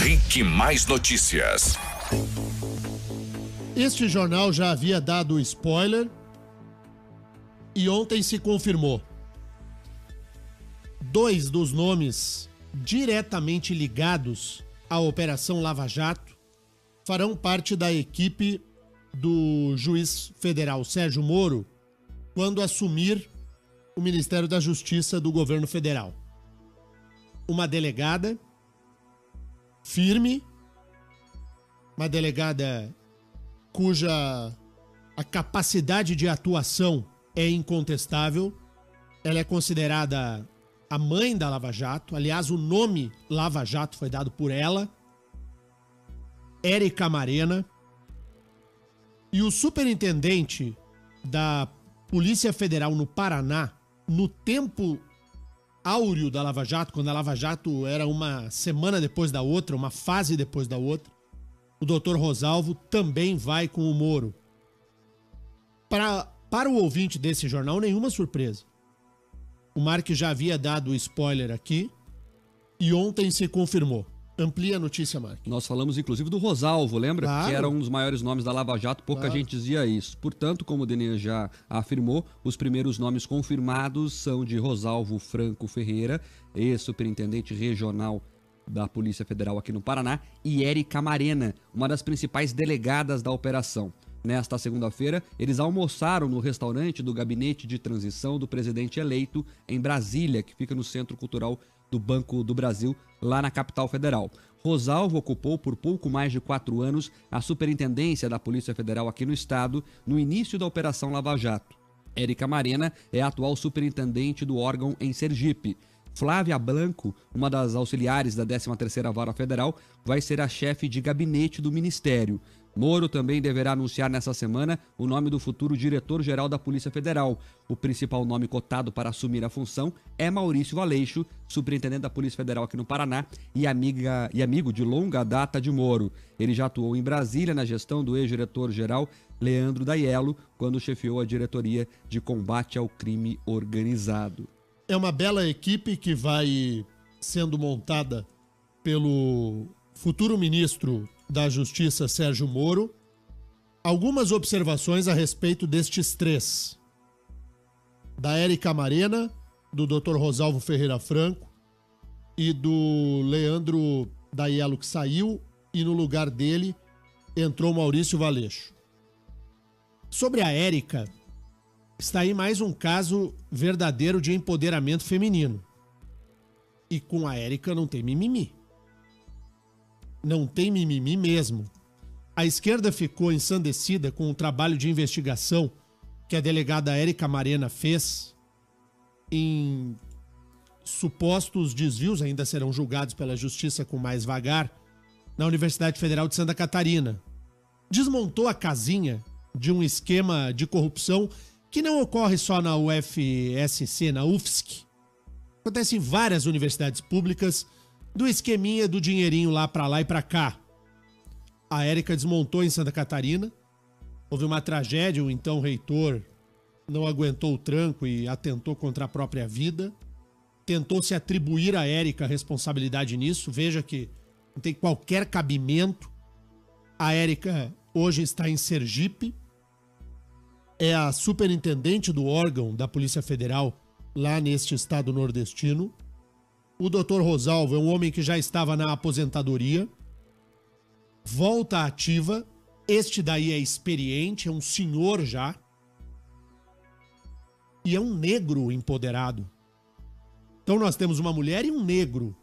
RIC Mais Notícias. Este jornal já havia dado spoiler e ontem se confirmou. 2 dos nomes diretamente ligados à Operação Lava Jato farão parte da equipe do juiz federal Sérgio Moro quando assumir o Ministério da Justiça do governo federal. Uma delegada firme, uma delegada cuja a capacidade de atuação é incontestável. Ela é considerada a mãe da Lava Jato. Aliás, o nome Lava Jato foi dado por ela, Érica Camarena. E o superintendente da Polícia Federal no Paraná, no tempo áureo da Lava Jato, quando a Lava Jato era uma semana depois da outra, uma fase depois da outra, o doutor Rosalvo também vai com o Moro. Para o ouvinte desse jornal, nenhuma surpresa. O Mark já havia dado o spoiler aqui e ontem se confirmou. Amplia a notícia, Mark. Nós falamos inclusive do Rosalvo, lembra? Claro. Que era um dos maiores nomes da Lava Jato, pouca gente dizia isso. Portanto, como o Denian já afirmou, os primeiros nomes confirmados são de Rosalvo Franco Ferreira, ex-superintendente regional da Polícia Federal aqui no Paraná, e Érica Camarena, uma das principais delegadas da operação. Nesta segunda-feira, eles almoçaram no restaurante do Gabinete de Transição do presidente eleito em Brasília, que fica no Centro Cultural do Banco do Brasil, lá na capital federal. Rosalvo ocupou por pouco mais de 4 anos a superintendência da Polícia Federal aqui no estado, no início da Operação Lava Jato. Érica Camarena é a atual superintendente do órgão em Sergipe. Flávia Blanco, uma das auxiliares da 13ª Vara Federal, vai ser a chefe de gabinete do Ministério. Moro também deverá anunciar nessa semana o nome do futuro diretor-geral da Polícia Federal. O principal nome cotado para assumir a função é Maurício Valeixo, superintendente da Polícia Federal aqui no Paraná e amigo de longa data de Moro. Ele já atuou em Brasília na gestão do ex-diretor-geral Leandro Daiello, quando chefiou a diretoria de combate ao crime organizado. É uma bela equipe que vai sendo montada pelo futuro ministro da Justiça, Sérgio Moro. Algumas observações a respeito destes 3. Da Érica Camarena, do Dr. Rosalvo Ferreira Franco e do Leandro Daiello, que saiu, e no lugar dele entrou Maurício Valeixo. Sobre a Érica, está aí mais um caso verdadeiro de empoderamento feminino. E com a Érica não tem mimimi. Não tem mimimi mesmo. A esquerda ficou ensandecida com o trabalho de investigação que a delegada Érica Camarena fez em supostos desvios, ainda serão julgados pela justiça com mais vagar, na Universidade Federal de Santa Catarina. Desmontou a casinha de um esquema de corrupção que não ocorre só na UFSC, na UFSC. Acontece em várias universidades públicas, do esqueminha do dinheirinho lá e pra cá. A Érica desmontou em Santa Catarina. Houve uma tragédia, o então reitor não aguentou o tranco e atentou contra a própria vida. Tentou se atribuir a Érica a responsabilidade nisso. Veja que não tem qualquer cabimento. A Érica hoje está em Sergipe. É a superintendente do órgão da Polícia Federal lá neste estado nordestino. O Dr. Rosalvo é um homem que já estava na aposentadoria, volta ativa. Este daí é experiente, é um senhor já, e é um negro empoderado. Então nós temos uma mulher e um negro.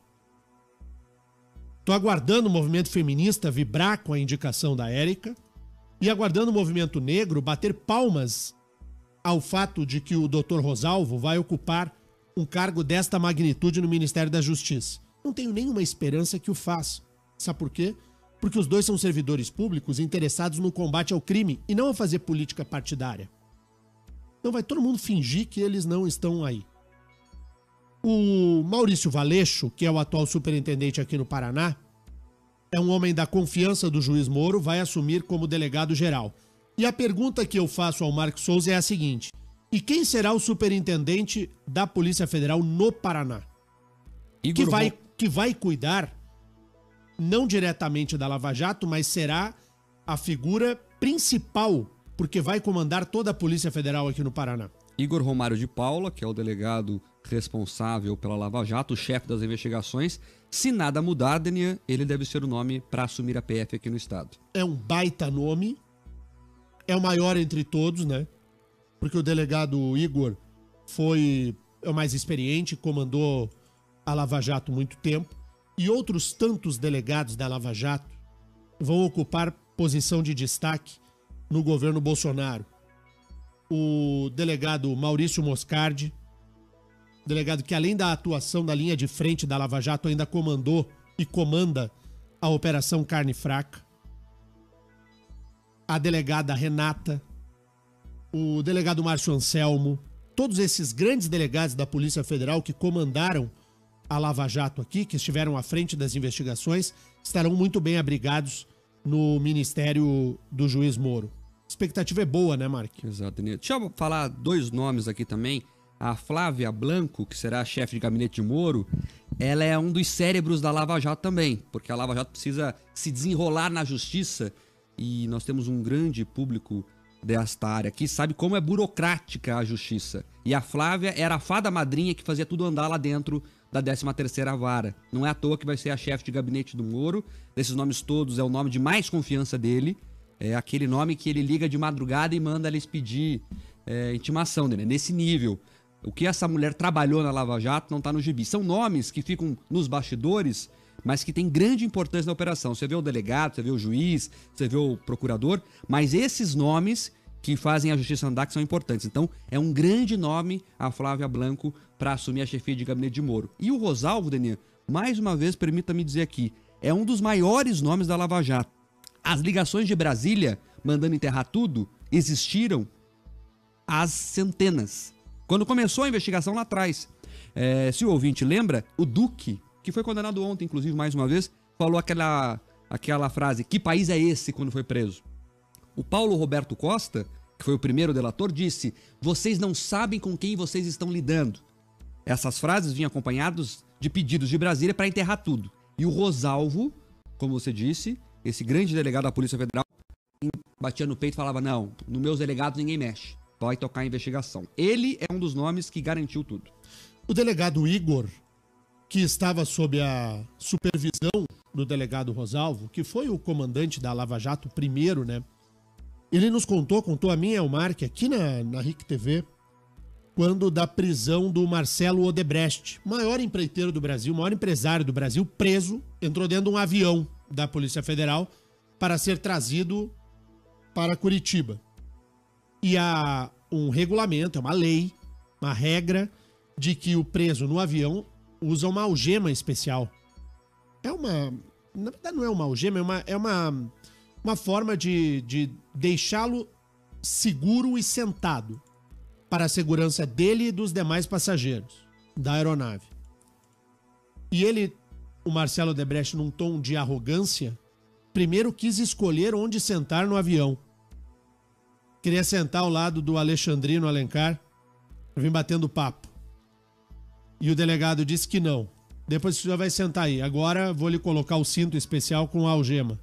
Estou aguardando o movimento feminista vibrar com a indicação da Érica e aguardando o movimento negro bater palmas ao fato de que o Dr. Rosalvo vai ocupar um cargo desta magnitude no Ministério da Justiça. Não tenho nenhuma esperança que o faça. Sabe por quê? Porque os dois são servidores públicos interessados no combate ao crime e não a fazer política partidária. Então vai todo mundo fingir que eles não estão aí. O Maurício Valeixo, que é o atual superintendente aqui no Paraná, é um homem da confiança do juiz Moro, vai assumir como delegado geral. E a pergunta que eu faço ao Marcos Souza é a seguinte: e quem será o superintendente da Polícia Federal no Paraná? Que vai que vai cuidar, não diretamente da Lava Jato, mas será a figura principal, porque vai comandar toda a Polícia Federal aqui no Paraná. Igor Romário de Paula, que é o delegado responsável pela Lava Jato, o chefe das investigações. Se nada mudar, Denian, ele deve ser o nome para assumir a PF aqui no estado. É um baita nome, é o maior entre todos, né? Porque o delegado Igor é o mais experiente, comandou a Lava Jato muito tempo, e outros tantos delegados da Lava Jato vão ocupar posição de destaque no governo Bolsonaro. O delegado Maurício Moscardi, delegado que além da atuação da linha de frente da Lava Jato ainda comandou e comanda a Operação Carne Fraca. A delegada Renata, o delegado Márcio Anselmo, todos esses grandes delegados da Polícia Federal que comandaram a Lava Jato aqui, que estiveram à frente das investigações, estarão muito bem abrigados no Ministério do Juiz Moro. A expectativa é boa, né, Mark? Exato. Deixa eu falar dois nomes aqui também. A Flávia Blanco, que será a chefe de gabinete de Moro, ela é um dos cérebros da Lava Jato também, porque a Lava Jato precisa se desenrolar na justiça e nós temos um grande público desta área que sabe como é burocrática a justiça. E a Flávia era a fada madrinha que fazia tudo andar lá dentro da 13ª Vara. Não é à toa que vai ser a chefe de gabinete do Moro. Desses nomes todos é o nome de mais confiança dele. É aquele nome que ele liga de madrugada e manda eles pedir intimação dele. Nesse nível. O que essa mulher trabalhou na Lava Jato não está no gibi. São nomes que ficam nos bastidores, mas que têm grande importância na operação. Você vê o delegado, você vê o juiz, você vê o procurador, mas esses nomes que fazem a justiça andar que são importantes. Então, é um grande nome a Flávia Blanco para assumir a chefia de gabinete de Moro. E o Rosalvo, Denian, mais uma vez, permita-me dizer aqui, é um dos maiores nomes da Lava Jato. As ligações de Brasília, mandando enterrar tudo, existiram às centenas. Quando começou a investigação lá atrás, se o ouvinte lembra, o Duque, que foi condenado ontem, inclusive, mais uma vez, falou aquela frase, que país é esse, quando foi preso? O Paulo Roberto Costa, que foi o primeiro delator, disse, vocês não sabem com quem vocês estão lidando. Essas frases vinham acompanhadas de pedidos de Brasília para enterrar tudo. E o Rosalvo, como você disse, esse grande delegado da Polícia Federal, batia no peito e falava, não, nos meus delegados ninguém mexe. Vai tocar a investigação. Ele é um dos nomes que garantiu tudo. O delegado Igor, que estava sob a supervisão do delegado Rosalvo, que foi o comandante da Lava Jato primeiro, né? Ele nos contou a mim e ao Mark aqui na RIC TV, quando da prisão do Marcelo Odebrecht, maior empreiteiro do Brasil, maior empresário do Brasil, preso, entrou dentro de um avião da Polícia Federal para ser trazido para Curitiba. E há um regulamento, é uma lei, uma regra de que o preso no avião usa uma algema especial. Na verdade não é uma algema, é uma forma de deixá-lo seguro e sentado para a segurança dele e dos demais passageiros da aeronave. E ele, o Marcelo Odebrecht, num tom de arrogância, primeiro quis escolher onde sentar no avião. Queria sentar ao lado do Alexandrino Alencar, para vir batendo papo. E o delegado disse que não. Depois você já vai sentar aí. Agora vou lhe colocar o cinto especial com a algema.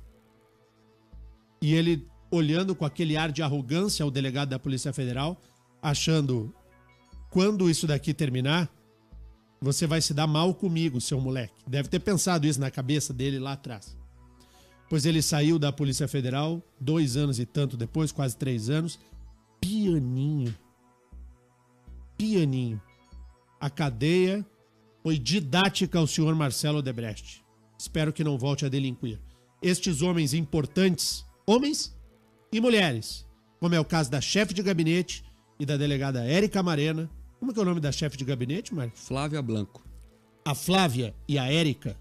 E ele, olhando com aquele ar de arrogância ao delegado da Polícia Federal, achando, quando isso daqui terminar, você vai se dar mal comigo, seu moleque. Deve ter pensado isso na cabeça dele lá atrás. Pois ele saiu da Polícia Federal 2 anos e tanto depois, quase 3 anos, pianinho. A cadeia foi didática ao senhor Marcelo Odebrecht. Espero que não volte a delinquir. Estes homens importantes, homens e mulheres, como é o caso da chefe de gabinete e da delegada Érica Marena. Como é que é o nome da chefe de gabinete, Marcos? Flávia Blanco. A Flávia e a Érica,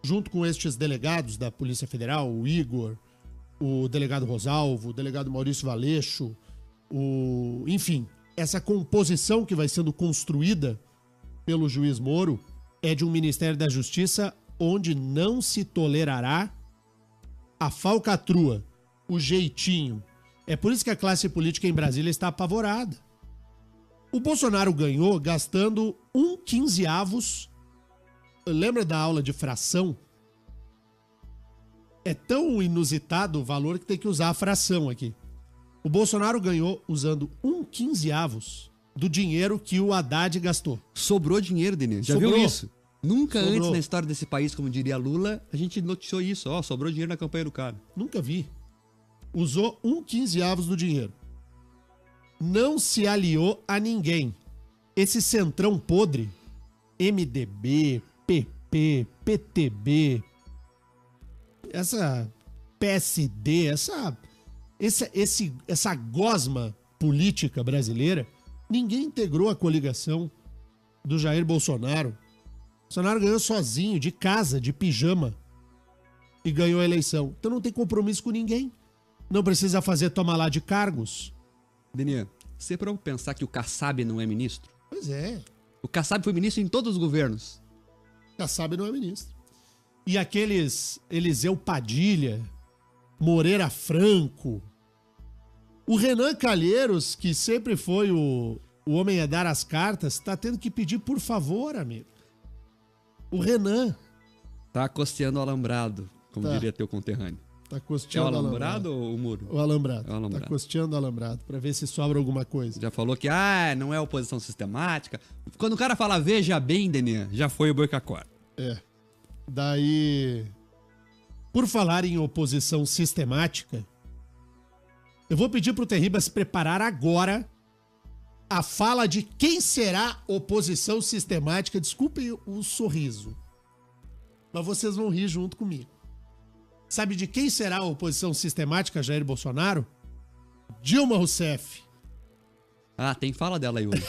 junto com estes delegados da Polícia Federal, o Igor, o delegado Rosalvo, o delegado Maurício Valeixo, enfim, essa composição que vai sendo construída pelo juiz Moro é de um Ministério da Justiça onde não se tolerará a falcatrua, o jeitinho. É por isso que a classe política em Brasília está apavorada. O Bolsonaro ganhou gastando 1/15 Lembra da aula de fração? É tão inusitado o valor que tem que usar a fração aqui. O Bolsonaro ganhou usando 1/15 do dinheiro que o Haddad gastou. Sobrou dinheiro, Denise. Já Sobrou. viu isso? Nunca Sobrou. antes na história desse país, como diria Lula, a gente noticiou isso. Ó, sobrou dinheiro na campanha do cara. Nunca vi. Usou 1/15 do dinheiro. Não se aliou a ninguém. Esse centrão podre, MDB, PP, PTB, essa PSD, essa gosma política brasileira, ninguém integrou a coligação do Jair Bolsonaro. Bolsonaro ganhou sozinho, de casa, de pijama, e ganhou a eleição. Então não tem compromisso com ninguém. Não precisa fazer toma lá de cargos. Denis, você parou pra pensar que o Kassab não é ministro? Pois é. O Kassab foi ministro em todos os governos. Kassab não é ministro. E aqueles Eliseu Padilha, Moreira Franco, o Renan Calheiros, que sempre foi o homem a dar as cartas, tá tendo que pedir por favor, amigo. O Renan. Tá costeando o alambrado, como Tá. diria teu conterrâneo. Tá É costeando o alambrado ou o muro? O alambrado. É o alambrado. Tá costeando o alambrado, pra ver se sobra alguma coisa. Já falou que, não é oposição sistemática. Quando o cara fala veja bem, Denis, já foi o boi com a corda. É. Daí, por falar em oposição sistemática, eu vou pedir pro Terriba se preparar agora a fala de quem será oposição sistemática. Desculpem o sorriso, mas vocês vão rir junto comigo. Sabe de quem será a oposição sistemática, Jair Bolsonaro? Dilma Rousseff. Ah, tem fala dela aí hoje.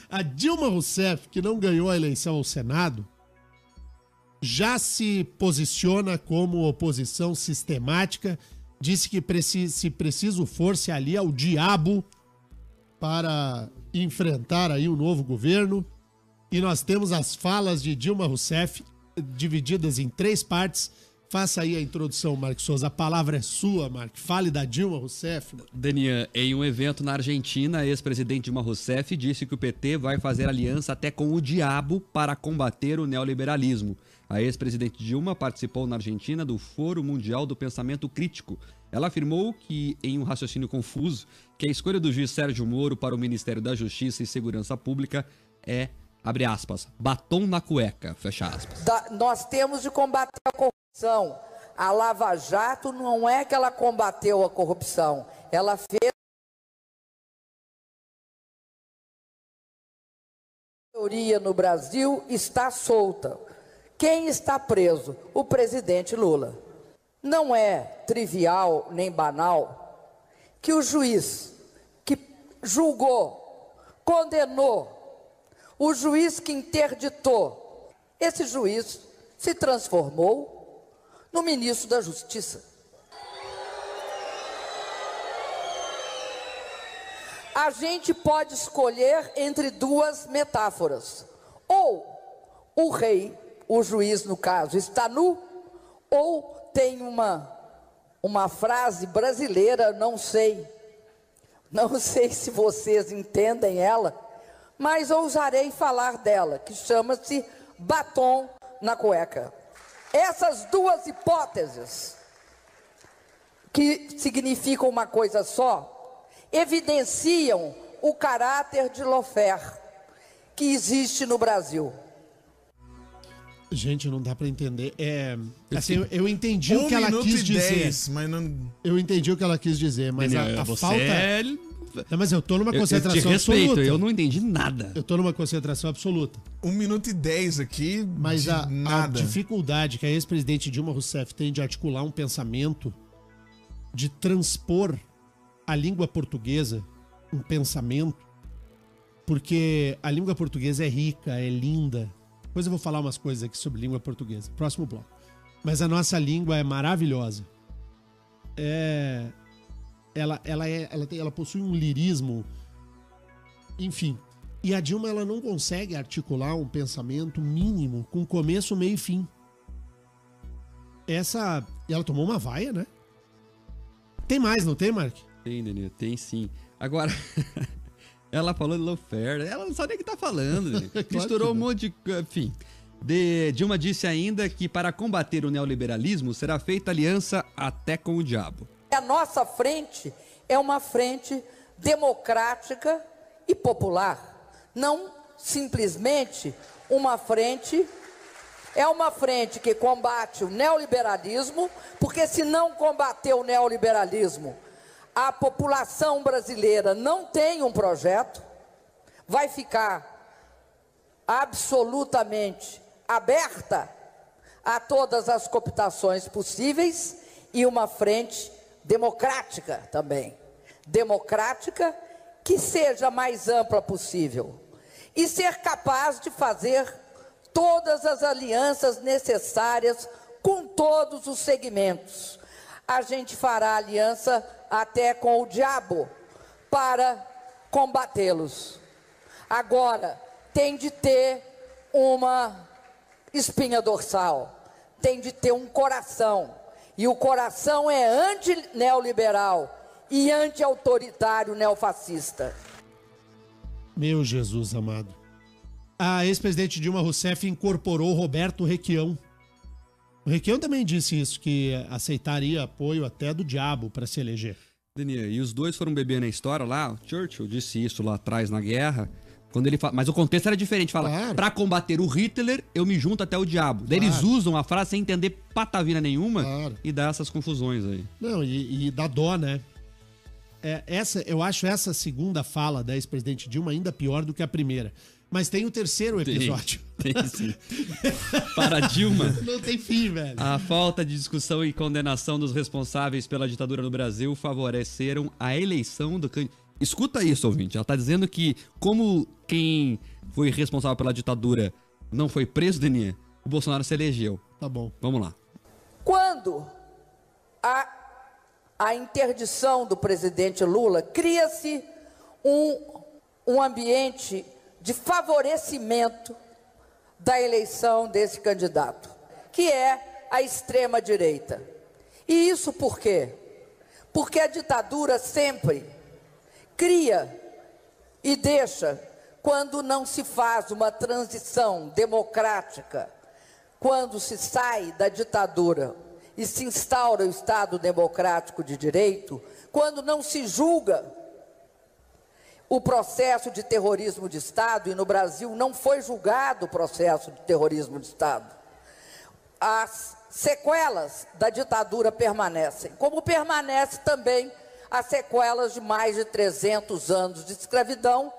A Dilma Rousseff, que não ganhou a eleição ao Senado, já se posiciona como oposição sistemática, disse que se preciso for, se alia ao diabo para enfrentar aí o novo governo. E nós temos as falas de Dilma Rousseff divididas em 3 partes. Faça aí a introdução, Marcos Souza. A palavra é sua, Marcos. Fale da Dilma Rousseff. Denis, em um evento na Argentina, a ex-presidente Dilma Rousseff disse que o PT vai fazer aliança até com o diabo para combater o neoliberalismo. A ex-presidente Dilma participou na Argentina do Fórum Mundial do Pensamento Crítico. Ela afirmou que, em um raciocínio confuso, que a escolha do juiz Sérgio Moro para o Ministério da Justiça e Segurança Pública é, abre aspas, batom na cueca, fecha aspas. Nós temos de combater a corrupção. A Lava Jato não é que ela combateu a corrupção, ela fez. A maioria no Brasil está solta. Quem está preso? O presidente Lula. Não é trivial nem banal que o juiz que julgou, condenou, o juiz que interditou, esse juiz se transformou no ministro da Justiça. A gente pode escolher entre 2 metáforas. Ou o rei, o juiz no caso, está nu, ou tem uma frase brasileira, não sei se vocês entendem ela, mas ousarei falar dela, que chama-se batom na cueca. Essas 2 hipóteses, que significam uma coisa só, evidenciam o caráter de lawfare que existe no Brasil. Gente, não dá pra entender. Assim, eu entendi o que ela quis dizer. Mas não... Eu entendi o que ela quis dizer, mas a falta... Não, mas eu tô numa Eu concentração te respeito, absoluta. eu não entendi nada. Eu tô numa concentração absoluta. 1 minuto e 10 aqui, Mas de a nada. dificuldade que a ex-presidente Dilma Rousseff tem de articular um pensamento, de transpor a língua portuguesa, um pensamento, porque a língua portuguesa é rica, é linda. Depois eu vou falar umas coisas aqui sobre língua portuguesa, próximo bloco. Mas a nossa língua é maravilhosa. Ela possui um lirismo, enfim. E a Dilma, ela não consegue articular um pensamento mínimo com começo, meio e fim. Ela tomou uma vaia, né? Tem mais, não tem, Mark? Tem, Denis, tem sim. Agora, ela falou de lawfare, ela não sabe nem o que tá falando, Denis. Claro Misturou que um não. monte de... Enfim, Dilma disse ainda que para combater o neoliberalismo será feita aliança até com o diabo. A nossa frente é uma frente democrática e popular, não simplesmente uma frente. É uma frente que combate o neoliberalismo, porque se não combater o neoliberalismo, a população brasileira não tem um projeto, vai ficar absolutamente aberta a todas as cooptações possíveis, e uma frente democrática também. Democrática que seja mais ampla possível e ser capaz de fazer todas as alianças necessárias com todos os segmentos. A gente fará aliança até com o diabo para combatê-los. Agora, tem de ter uma espinha dorsal, tem de ter um coração. E o coração é anti-neoliberal e anti-autoritário neofascista. Meu Jesus amado. A ex-presidente Dilma Rousseff incorporou Roberto Requião. O Requião também disse isso, que aceitaria apoio até do diabo para se eleger. Daniel, e os dois foram beber na história lá. O Churchill disse isso lá atrás na guerra. Quando ele fala, mas o contexto era diferente. Fala, claro, pra combater o Hitler, eu me junto até o diabo. Daí eles usam a frase sem entender patavina nenhuma, claro, e dá essas confusões aí. Não, e dá dó, né? Eu acho essa segunda fala da ex-presidente Dilma ainda pior do que a primeira. Mas tem o terceiro episódio. Tem sim. Para Dilma, não tem fim, velho. A falta de discussão e condenação dos responsáveis pela ditadura no Brasil favoreceram a eleição do candidato. Escuta isso, ouvinte. Ela tá dizendo que, como quem foi responsável pela ditadura não foi preso, Deninha, o Bolsonaro se elegeu. Tá bom. Vamos lá. Quando a interdição do presidente Lula, cria-se um ambiente de favorecimento da eleição desse candidato, que é a extrema-direita. E isso por quê? Porque a ditadura sempre cria e deixa, quando não se faz uma transição democrática, quando se sai da ditadura e se instaura o Estado democrático de direito, quando não se julga o processo de terrorismo de Estado, e no Brasil não foi julgado o processo de terrorismo de Estado, as sequelas da ditadura permanecem, como permanece também as sequelas de mais de 300 anos de escravidão,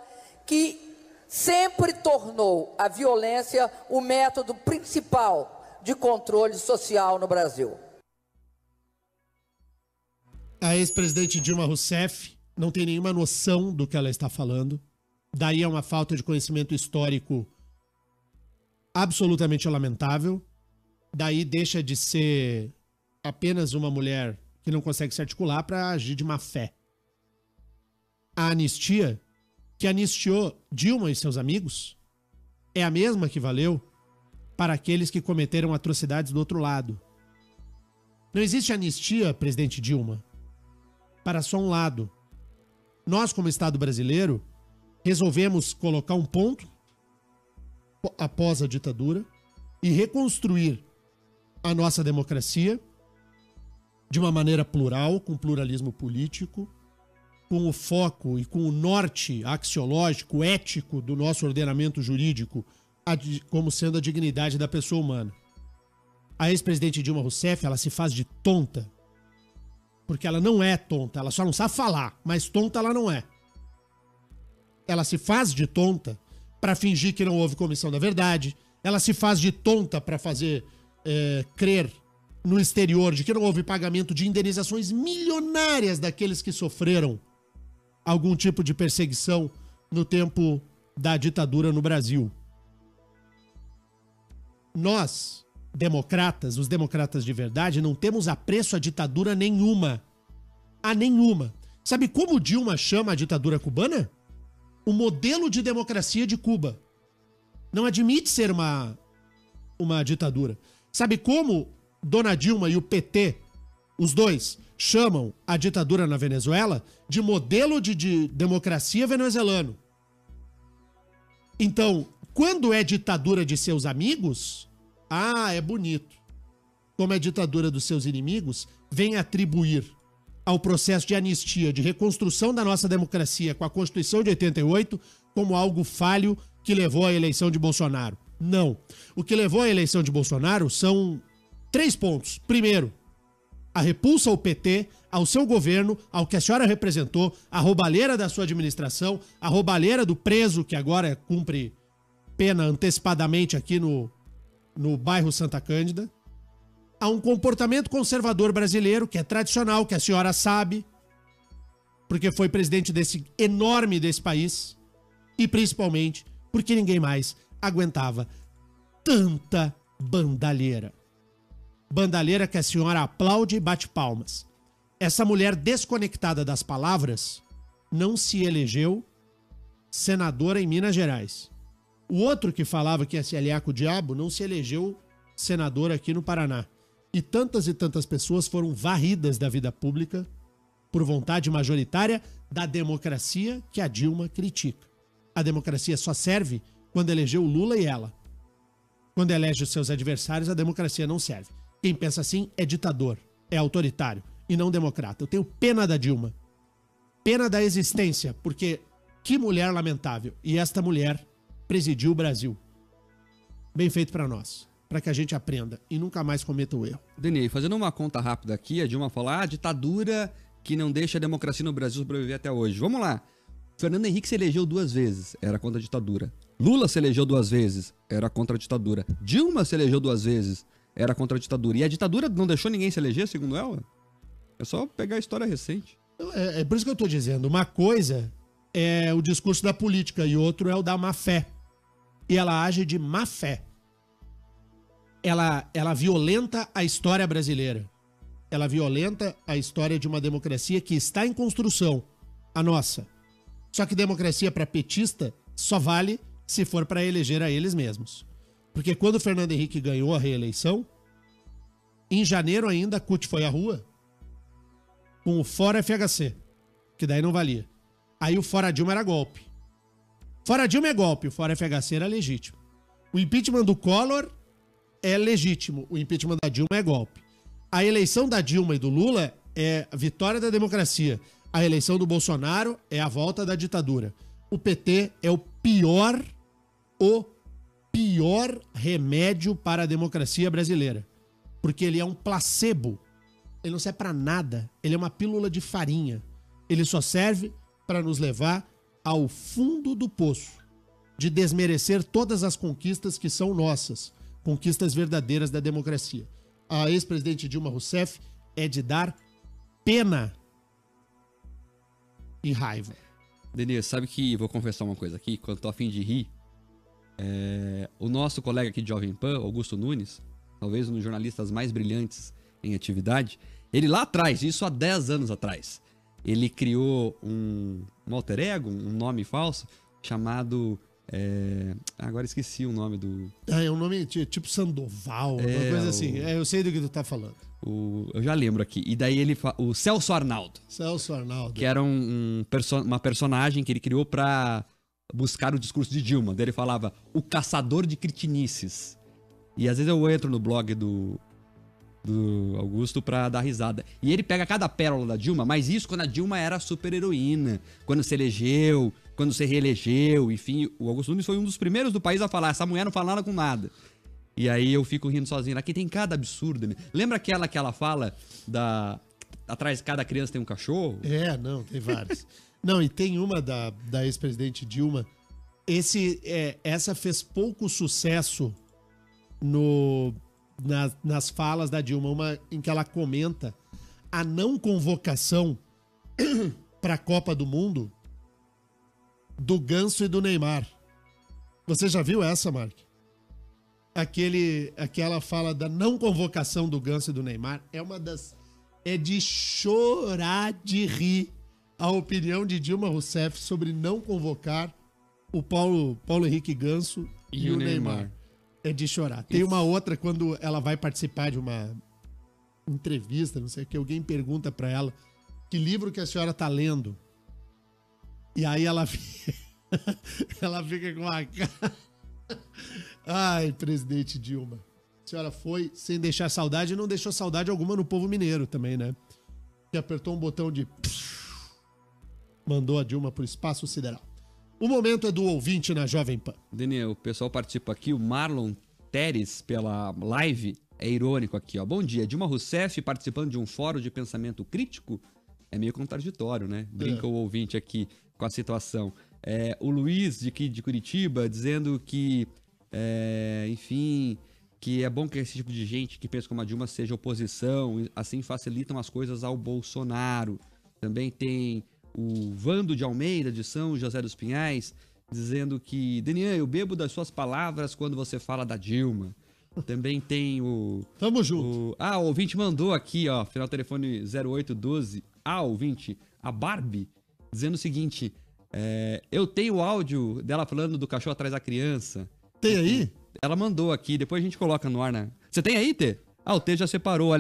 que sempre tornou a violência o método principal de controle social no Brasil. A ex-presidente Dilma Rousseff não tem nenhuma noção do que ela está falando. Daí é uma falta de conhecimento histórico absolutamente lamentável. Daí deixa de ser apenas uma mulher que não consegue se articular para agir de má fé. A anistia que anistiou Dilma e seus amigos é a mesma que valeu para aqueles que cometeram atrocidades do outro lado. Não existe anistia, presidente Dilma, para só um lado. Nós, como Estado brasileiro, resolvemos colocar um ponto após a ditadura e reconstruir a nossa democracia de uma maneira plural, com pluralismo político, com o foco e com o norte axiológico, ético do nosso ordenamento jurídico, como sendo a dignidade da pessoa humana. A ex-presidente Dilma Rousseff, ela se faz de tonta, porque ela não é tonta, ela só não sabe falar, mas tonta ela não é. Ela se faz de tonta para fingir que não houve comissão da verdade, ela se faz de tonta para fazer crer no exterior de que não houve pagamento de indenizações milionárias daqueles que sofreram algum tipo de perseguição no tempo da ditadura no Brasil. Nós, democratas, os democratas de verdade, não temos apreço a ditadura nenhuma. A nenhuma. Sabe como Dilma chama a ditadura cubana? O modelo de democracia de Cuba. Não admite ser uma ditadura. Sabe como Dona Dilma e o PT, os dois, chamam a ditadura na Venezuela de modelo de democracia venezuelano? Então, Quando é ditadura de seus amigos, é bonito. Como é ditadura dos seus inimigos, vem atribuir ao processo de anistia, de reconstrução da nossa democracia com a Constituição de 88 como algo falho que levou à eleição de Bolsonaro. Não. O que levou à eleição de Bolsonaro são 3 pontos. Primeiro, a repulsa ao PT, ao seu governo, ao que a senhora representou, a roubalheira da sua administração, a roubalheira do preso que agora cumpre pena antecipadamente aqui no bairro Santa Cândida. Há um comportamento conservador brasileiro, que é tradicional, que a senhora sabe, porque foi presidente enorme desse país, e principalmente porque ninguém mais aguentava tanta bandalheira. Bandalheira que a senhora aplaude e bate palmas. Essa mulher desconectada das palavras não se elegeu senadora em Minas Gerais. O outro que falava que ia se aliar com o diabo não se elegeu senador aqui no Paraná. E tantas pessoas foram varridas da vida pública por vontade majoritária da democracia que a Dilma critica. A democracia só serve quando elegeu o Lula e ela. Quando elege os seus adversários, a democracia não serve. Quem pensa assim é ditador, é autoritário e não democrata. Eu tenho pena da Dilma. Pena da existência, porque que mulher lamentável. E esta mulher presidiu o Brasil. Bem feito pra nós. Para que a gente aprenda e nunca mais cometa o erro. Denei, fazendo uma conta rápida aqui, a Dilma falou, ditadura que não deixa a democracia no Brasil sobreviver até hoje. Vamos lá. Fernando Henrique se elegeu 2 vezes, era contra a ditadura. Lula se elegeu 2 vezes, era contra a ditadura. Dilma se elegeu 2 vezes, era contra a ditadura. E a ditadura não deixou ninguém se eleger, segundo ela? É só pegar a história recente. É por isso que eu tô dizendo. Uma coisa é o discurso da política e outro é o da má fé. E ela age de má fé. Ela violenta a história brasileira. Ela violenta a história de uma democracia que está em construção, a nossa. Só que democracia para petista só vale se for para eleger a eles mesmos. Porque quando o Fernando Henrique ganhou a reeleição, em janeiro ainda a CUT foi à rua com o Fora FHC, que daí não valia. Aí o Fora Dilma era golpe. Fora Dilma é golpe, o Fora FHC era legítimo. O impeachment do Collor é legítimo, o impeachment da Dilma é golpe. A eleição da Dilma e do Lula é a vitória da democracia. A eleição do Bolsonaro é a volta da ditadura. O PT é o pior remédio para a democracia brasileira. Porque ele é um placebo. Ele não serve para nada. Ele é uma pílula de farinha. Ele só serve para nos levar ao fundo do poço, de desmerecer todas as conquistas que são nossas. Conquistas verdadeiras da democracia. A ex-presidente Dilma Rousseff é de dar pena e raiva. Denise, sabe que, vou confessar uma coisa aqui, quando tô a fim de rir, o nosso colega aqui de Jovem Pan, Augusto Nunes, talvez um dos jornalistas mais brilhantes em atividade, ele lá atrás, isso há 10 anos atrás, ele criou um alter ego, um nome falso, chamado... agora esqueci o nome do... É um nome tipo Sandoval, uma coisa assim. Eu sei do que tu tá falando. Eu já lembro aqui. E daí o Celso Arnaldo. Celso Arnaldo. Que era uma personagem que ele criou pra buscar o discurso de Dilma. Daí ele falava, o caçador de cretinices. E às vezes eu entro no blog do Augusto pra dar risada. E ele pega cada pérola da Dilma, mas isso quando a Dilma era super heroína, quando se elegeu, quando se reelegeu, enfim, o Augusto Nunes foi um dos primeiros do país a falar, essa mulher não fala nada com nada. E aí eu fico rindo sozinho. Aqui tem cada absurdo, né? Lembra aquela que ela fala atrás de cada criança tem um cachorro? Não, tem várias. Não, e tem uma da ex-presidente Dilma. Essa fez pouco sucesso nas falas da Dilma, uma em que ela comenta a não convocação para a Copa do Mundo do Ganso e do Neymar. Você já viu essa, Mark? Aquela fala da não convocação do Ganso e do Neymar é de chorar de rir a opinião de Dilma Rousseff sobre não convocar o Paulo Henrique Ganso e o Neymar. É de chorar. Tem uma outra, quando ela vai participar de uma entrevista, não sei o que, alguém pergunta pra ela que livro que a senhora tá lendo. E aí ela fica com a cara... Ai, presidente Dilma. A senhora foi sem deixar saudade e não deixou saudade alguma no povo mineiro também, né? Que apertou um botão de... mandou a Dilma pro espaço sideral. O momento é do ouvinte na Jovem Pan. Daniel, o pessoal participa aqui, o Marlon Teres, pela live, é irônico aqui, ó. Bom dia, Dilma Rousseff participando de um fórum de pensamento crítico? É meio contraditório, né? Brinca o ouvinte aqui com a situação. O Luiz, de Curitiba, dizendo que, enfim, que é bom que esse tipo de gente que pensa como a Dilma seja oposição, assim facilitam as coisas ao Bolsonaro. Também tem o Vando de Almeida, de São José dos Pinhais, dizendo que, Daniel, eu bebo das suas palavras quando você fala da Dilma. Também tem o... Tamo junto. o ouvinte mandou aqui, ó, final telefone 0812, ouvinte, a Barbie, dizendo o seguinte, eu tenho o áudio dela falando do cachorro atrás da criança. Tem aí? Ela mandou aqui, depois a gente coloca no ar, né? Você tem aí, Tê? O Tê já separou,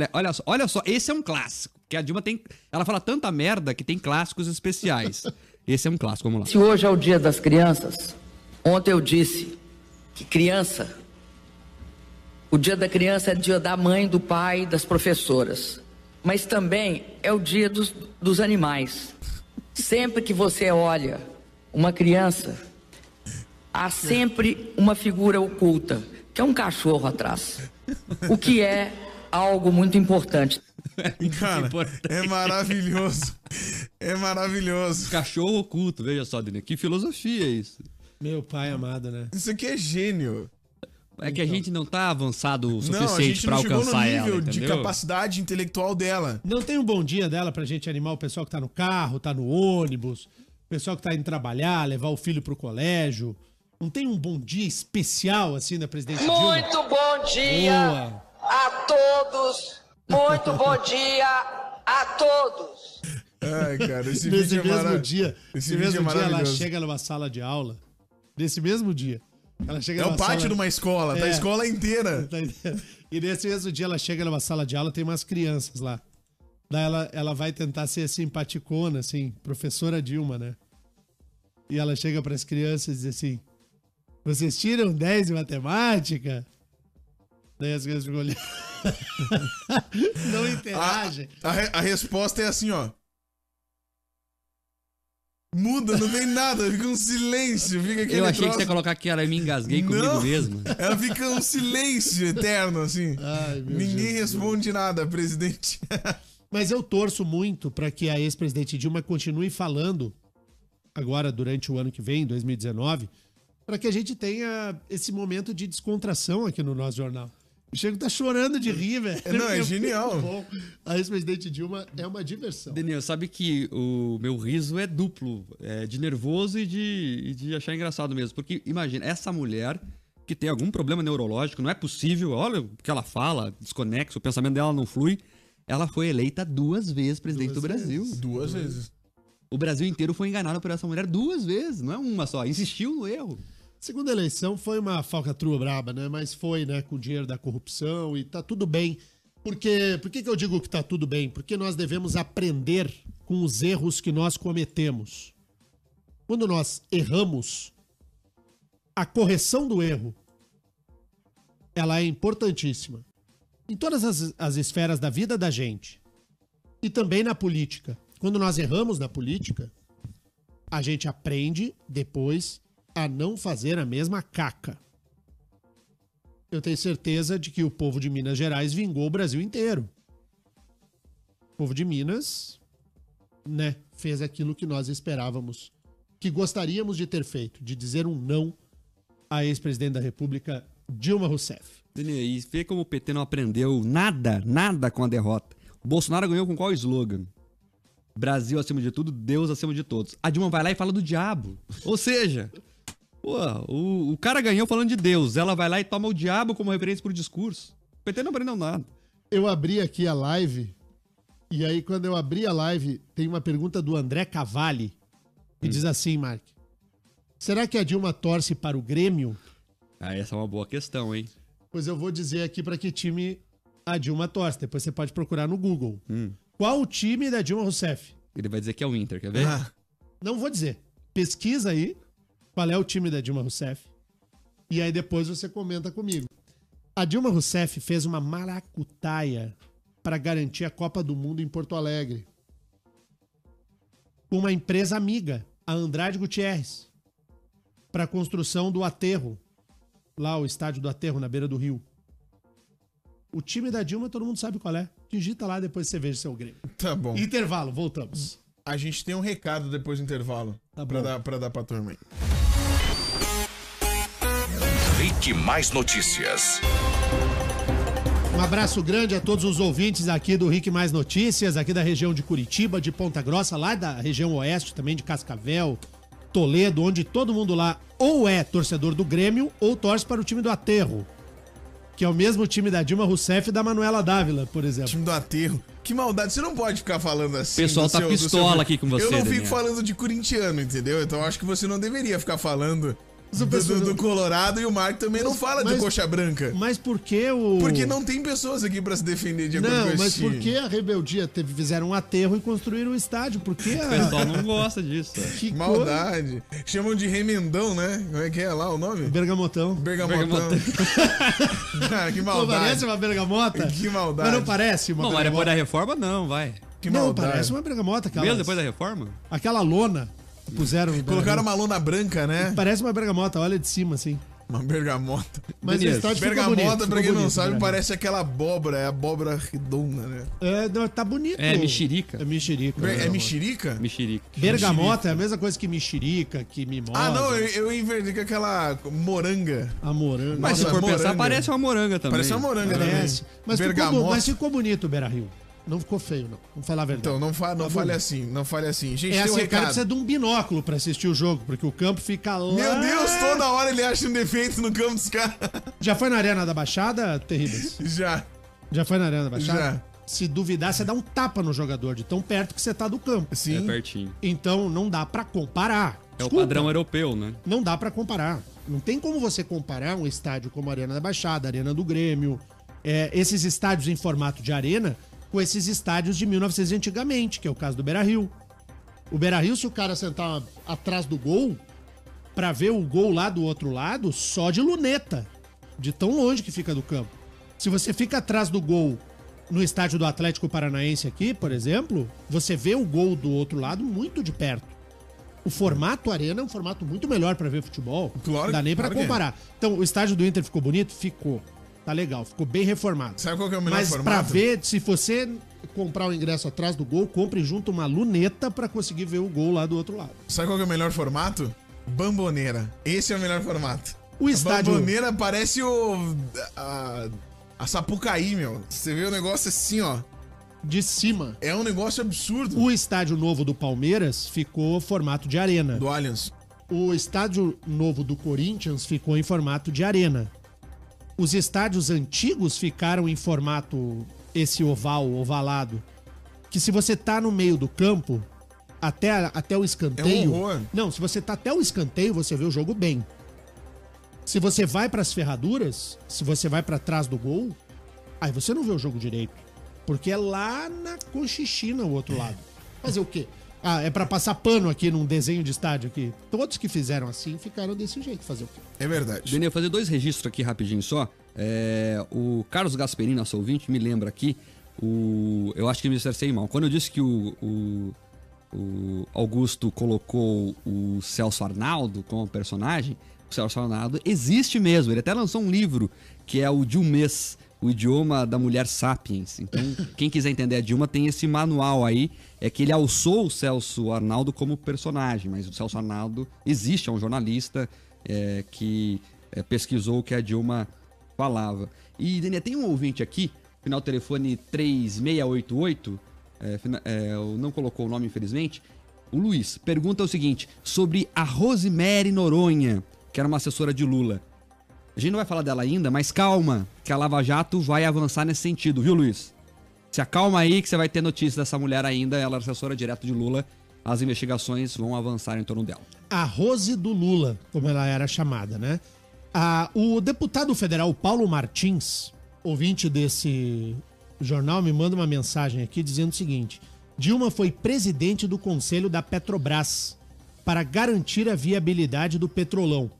olha só, esse é um clássico, que a Dilma tem... Ela fala tanta merda que tem clássicos especiais. Esse é um clássico, vamos lá. Se hoje é o dia das crianças, ontem eu disse que criança... O dia da criança é dia da mãe, do pai, das professoras. Mas também é o dia dos animais. Sempre que você olha uma criança, há sempre uma figura oculta, que é um cachorro atrás. O que é algo muito importante. Cara, é maravilhoso. É maravilhoso. Cachorro oculto, veja só, Daniel. Que filosofia é isso? Meu pai amado, né? Isso aqui é gênio. É que a gente não tá avançado o Não, a suficiente gente pra não chegou no alcançar nível ela, de entendeu? capacidade intelectual dela. Não tem um bom dia dela pra gente animar o pessoal que tá no carro, tá no ônibus, o pessoal que tá indo trabalhar, levar o filho pro colégio. Não tem um bom dia especial, assim, da presidente Dilma? Muito bom dia Boa. a todos. Muito bom dia a todos. Ai, cara, esse Nesse vídeo é mesmo maravilhoso. dia, Esse nesse mesmo vídeo é dia ela maravilhoso. chega numa sala de aula. Nesse mesmo dia. Ela chega É o numa pátio sala... de uma escola, tá a escola inteira. Tá entendendo? E nesse mesmo dia ela chega numa sala de aula, tem umas crianças lá. Daí ela vai tentar ser simpaticona, assim, professora Dilma, né? E ela chega pras crianças e diz assim: vocês tiram 10 em matemática? Daí as crianças ficam olhando. Não interagem. A resposta é assim, ó. Muda, não tem nada, fica um silêncio. Fica aquele Eu achei que troço. você ia colocar que ela me engasguei comigo Não. mesmo. Ela fica um silêncio eterno, assim. Ai, meu Ninguém Jesus. responde nada, presidente. Mas eu torço muito para que a ex-presidente Dilma continue falando, agora durante o ano que vem, 2019, para que a gente tenha esse momento de descontração aqui no nosso jornal. O Chico tá chorando de rir, velho. Não, é genial. Muito bom. A ex-presidente Dilma é uma diversão. Daniel, sabe que o meu riso é duplo, de nervoso e de achar engraçado mesmo. Porque imagina, essa mulher que tem algum problema neurológico, não é possível, olha o que ela fala, desconexo, o pensamento dela não flui. Ela foi eleita 2 vezes presidente do Brasil. 2 vezes. O Brasil inteiro foi enganado por essa mulher 2 vezes, não é uma só. Insistiu no erro. Segunda eleição foi uma falcatrua braba, né? Mas foi, né, com o dinheiro da corrupção e tá tudo bem. Por que eu digo que tá tudo bem? Porque nós devemos aprender com os erros que nós cometemos. Quando nós erramos, a correção do erro, ela é importantíssima. Em todas as esferas da vida da gente. E também na política. Quando nós erramos na política, a gente aprende depois a não fazer a mesma caca. Eu tenho certeza de que o povo de Minas Gerais vingou o Brasil inteiro. O povo de Minas, né, fez aquilo que nós esperávamos, que gostaríamos de ter feito, de dizer um não à ex-presidente da República, Dilma Rousseff. E vê como o PT não aprendeu nada com a derrota. O Bolsonaro ganhou com qual slogan? Brasil acima de tudo, Deus acima de todos. A Dilma vai lá e fala do diabo. Ou seja... Pô, o cara ganhou falando de Deus. Ela vai lá e toma o diabo como referência pro discurso. O PT não aprendeu nada. Eu abri aqui a live, e aí quando eu abri a live, tem uma pergunta do André Cavalli, que diz assim, Mark: será que a Dilma torce para o Grêmio? Ah, essa é uma boa questão, hein? Pois eu vou dizer aqui para que time a Dilma torce. Depois você pode procurar no Google. Qual o time da Dilma Rousseff? Ele vai dizer que é o Inter, quer ver? Não vou dizer. Pesquisa aí qual é o time da Dilma Rousseff E aí depois você comenta comigo. A Dilma Rousseff fez uma maracutaia para garantir a Copa do Mundo em Porto Alegre. Uma empresa amiga, a Andrade Gutierrez, para a construção do Aterro, lá o estádio do Aterro, na beira do rio. O time da Dilma, todo mundo sabe qual é. Digita lá, depois você veja seu Grêmio. Tá bom. Intervalo, voltamos. A gente tem um recado depois do intervalo. Tá pra bom. dar pra turma aí. Rick Mais Notícias. Um abraço grande a todos os ouvintes aqui do Rick Mais Notícias, aqui da região de Curitiba, de Ponta Grossa, lá da região oeste também, de Cascavel, Toledo, onde todo mundo lá ou é torcedor do Grêmio ou torce para o time do Aterro, que é o mesmo time da Dilma Rousseff e da Manuela Dávila, por exemplo. Time do Aterro. Que maldade, você não pode ficar falando assim. O pessoal do tá seu- do seu- pistola aqui com você, Eu não Daniel. fico falando de corintiano, entendeu? Então eu acho que você não deveria ficar falando o pessoal- do Colorado, e o Marco também não fala de mas- coxa branca. Mas por que o... Porque não tem pessoas aqui pra se defender de acordo Não, com mas esse por time. que a rebeldia fizeram um aterro e construíram o estádio? Por que O a... pessoal não gosta disso. Que Maldade. Chamam de remendão, né? Como é que é lá o nome? Bergamotão. Bergamotão. Ah, que Não maldade. parece uma bergamota? Que maldade. Mas não parece uma Não, mas depois bergamota? da reforma, não, vai. Que Não, maldade. parece uma bergamota. Mesmo depois da reforma? Aquela lona que puseram no Colocaram uma lona branca, né? Parece uma bergamota, olha de cima, assim. Uma bergamota. Mas Beleza. o estádio ficou bonito. Bergamota, pra ficou quem não bonito, sabe, né? parece aquela abóbora. É abóbora redonda, né? É, não, tá bonito. É, mexerica. É mexerica. É mexerica? Mexerica. Bergamota é a mesma coisa que mexerica, que mimosa. Ah, não, eu inverti com aquela moranga. A moranga. Mas se Nossa, for pensar, moranga. parece uma moranga também. Parece uma moranga Parece. também. Mas ficou bonito o Beira-Rio. Não ficou feio, não. Vamos falar a verdade. Então, não fale bonito. assim, não fale assim. Gente, É tem um assim, o cara recado. precisa de um binóculo pra assistir o jogo, porque o campo fica lá... Meu Deus, toda hora ele acha um defeito no campo dos caras. Já foi na Arena da Baixada, Terríveis? Já. Já foi na Arena da Baixada? Já. Se duvidar, você dá um tapa no jogador, de tão perto que você tá do campo. É Sim. pertinho. Então, não dá pra comparar. É Desculpa, o padrão europeu, né? Não dá pra comparar. Não tem como você comparar um estádio como a Arena da Baixada, a Arena do Grêmio, esses estádios em formato de arena, com esses estádios de 1900 antigamente, que é o caso do Beira-Rio. O Beira-Rio, se o cara sentar atrás do gol, pra ver o gol lá do outro lado, só de luneta, de tão longe que fica do campo. Se você fica atrás do gol no estádio do Atlético Paranaense aqui, por exemplo, você vê o gol do outro lado muito de perto. O formato arena é um formato muito melhor pra ver futebol. Claro, Não dá nem pra claro que é. comparar. Então, o estádio do Inter ficou bonito? Ficou. Tá legal, ficou bem reformado. Sabe qual que é o melhor Mas formato? pra ver, se você comprar o ingresso atrás do gol, compre junto uma luneta pra conseguir ver o gol lá do outro lado. Sabe qual que é o melhor formato? Bamboneira. Esse é o melhor formato. O A estádio... Bamboneira parece a Sapucaí, meu. Você vê o negócio assim, ó. de cima. É um negócio absurdo. O estádio novo do Palmeiras ficou formato de arena. Do Allianz. O estádio novo do Corinthians ficou em formato de arena. Os estádios antigos ficaram em formato esse oval, ovalado. Que se você tá no meio do campo, até o escanteio... É um horror. Não, se você tá até o escanteio, você vê o jogo bem. Se você vai pras ferraduras, se você vai pra trás do gol, aí você não vê o jogo direito. Porque é lá na Conchichina o outro lado. Fazer o quê? Ah, é pra passar pano aqui num desenho de estádio aqui. Todos que fizeram assim ficaram desse jeito. Fazer o quê? É verdade. Daniel, fazer 2 registros aqui rapidinho só. O Carlos Gasperini, nosso ouvinte, me lembra aqui. Eu acho que me expressei mal. Quando eu disse que o Augusto colocou o Celso Arnaldo como personagem, o Celso Arnaldo existe mesmo. Ele até lançou um livro que é o Dilmês, o idioma da mulher sapiens. Então, quem quiser entender a Dilma, tem esse manual aí. É que ele alçou o Celso Arnaldo como personagem, mas o Celso Arnaldo existe, é um jornalista que pesquisou o que a Dilma falava. E, Daniel, tem um ouvinte aqui, final do telefone 3688, não colocou o nome, infelizmente, o Luiz, pergunta o seguinte, sobre a Rosemary Noronha, que era uma assessora de Lula. A gente não vai falar dela ainda, mas calma, que a Lava Jato vai avançar nesse sentido, viu, Luiz? Se acalma aí que você vai ter notícia dessa mulher ainda, ela é assessora direta de Lula, as investigações vão avançar em torno dela. A Rose do Lula, como ela era chamada, né? O deputado federal Paulo Martins, ouvinte desse jornal, me manda uma mensagem aqui dizendo o seguinte: Dilma foi presidente do Conselho da Petrobras para garantir a viabilidade do Petrolão,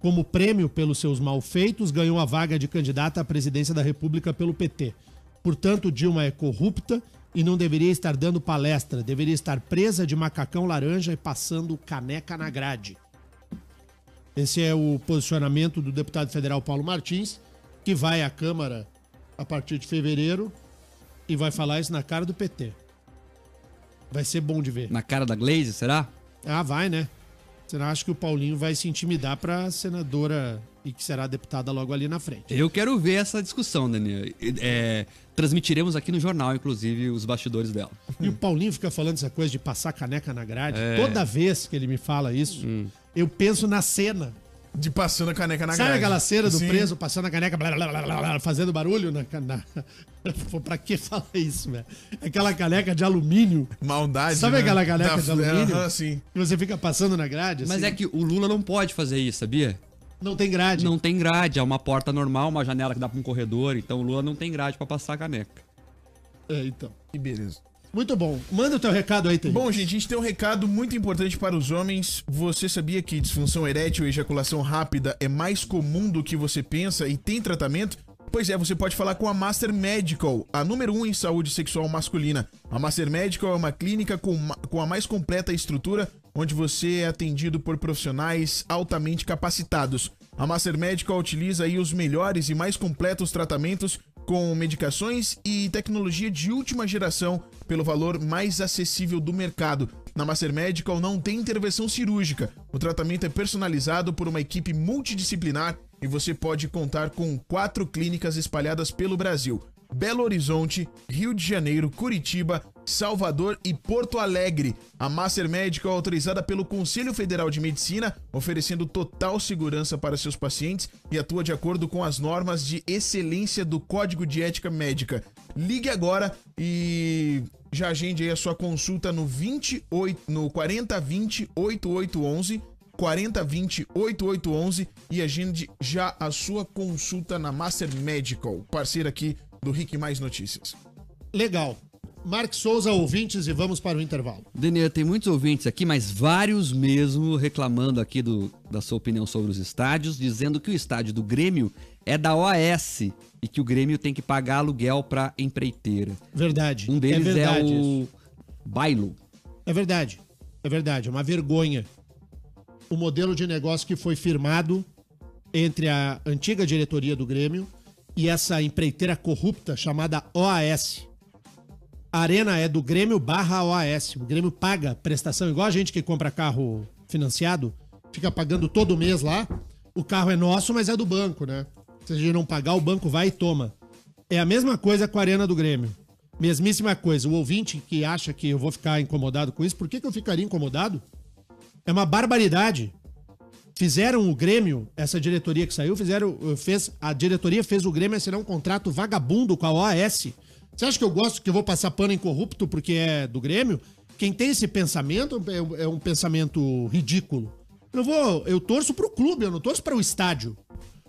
como prêmio pelos seus malfeitos, ganhou a vaga de candidata à presidência da República pelo PT. Portanto, Dilma é corrupta e não deveria estar dando palestra, deveria estar presa de macacão laranja e passando caneca na grade. Esse é o posicionamento do deputado federal Paulo Martins, que vai à Câmara a partir de fevereiro e vai falar isso na cara do PT. Vai ser bom de ver. Na cara da Glaze, será? Ah, vai, né? Você não acha que o Paulinho vai se intimidar pra senadora e que será deputada logo ali na frente? Eu quero ver essa discussão, Daniel. Transmitiremos aqui no jornal, inclusive, os bastidores dela. E o Paulinho fica falando essa coisa de passar caneca na grade. Toda vez que ele me fala isso, eu penso na cena. De passando a caneca na grade. Sabe aquela cena do Sim. preso passando a caneca, blá, blá, blá, blá, blá, fazendo barulho? Pô, pra que falar isso, velho? Aquela caneca de alumínio. Maldade, Sabe né? aquela caneca de alumínio? Sim. Que você fica passando na grade? Mas assim? é que o Lula não pode fazer isso, sabia? Não tem grade. Não tem grade, é uma porta normal, uma janela que dá pra um corredor, então o Lula não tem grade pra passar a caneca. Então. Que beleza. Muito bom. Manda o teu recado aí, Thaís. Bom, gente, a gente tem um recado muito importante para os homens. Você sabia que disfunção erétil e ejaculação rápida é mais comum do que você pensa e tem tratamento? Pois é, você pode falar com a Master Medical, a número 1 em saúde sexual masculina. A Master Medical é uma clínica com a mais completa estrutura, onde você é atendido por profissionais altamente capacitados. A Master Medical utiliza aí os melhores e mais completos tratamentos com medicações e tecnologia de última geração pelo valor mais acessível do mercado. Na Master Medical não tem intervenção cirúrgica. O tratamento é personalizado por uma equipe multidisciplinar e você pode contar com 4 clínicas espalhadas pelo Brasil: Belo Horizonte, Rio de Janeiro, Curitiba, Salvador e Porto Alegre. A Master Medical é autorizada pelo Conselho Federal de Medicina, oferecendo total segurança para seus pacientes e atua de acordo com as normas de excelência do Código de Ética Médica. Ligue agora e já agende aí a sua consulta no 4020 8811, 4020 8811 e agende já a sua consulta na Master Medical, parceira aqui do Rick Mais Notícias. Legal. Mark Souza, ouvintes, e vamos para o intervalo. Daniel, tem muitos ouvintes aqui, mas vários mesmo reclamando aqui da sua opinião sobre os estádios, dizendo que o estádio do Grêmio é da OAS e que o Grêmio tem que pagar aluguel para empreiteira. Verdade. Um deles é o isso. Bailo. É verdade. É verdade. É uma vergonha. O modelo de negócio que foi firmado entre a antiga diretoria do Grêmio e essa empreiteira corrupta chamada OAS. A arena é do Grêmio / OAS. O Grêmio paga prestação, igual a gente que compra carro financiado, fica pagando todo mês lá. O carro é nosso, mas é do banco, né? Se a gente não pagar, o banco vai e toma. É a mesma coisa com a arena do Grêmio. Mesmíssima coisa. O ouvinte que acha que eu vou ficar incomodado com isso, por que eu ficaria incomodado? É uma barbaridade. Fizeram o Grêmio, essa diretoria que saiu, a diretoria fez o Grêmio assinar um contrato vagabundo com a OAS. Você acha que eu gosto que eu vou passar pano em corrupto porque é do Grêmio? Quem tem esse pensamento é um pensamento ridículo. Eu torço pro clube, eu não torço para o estádio.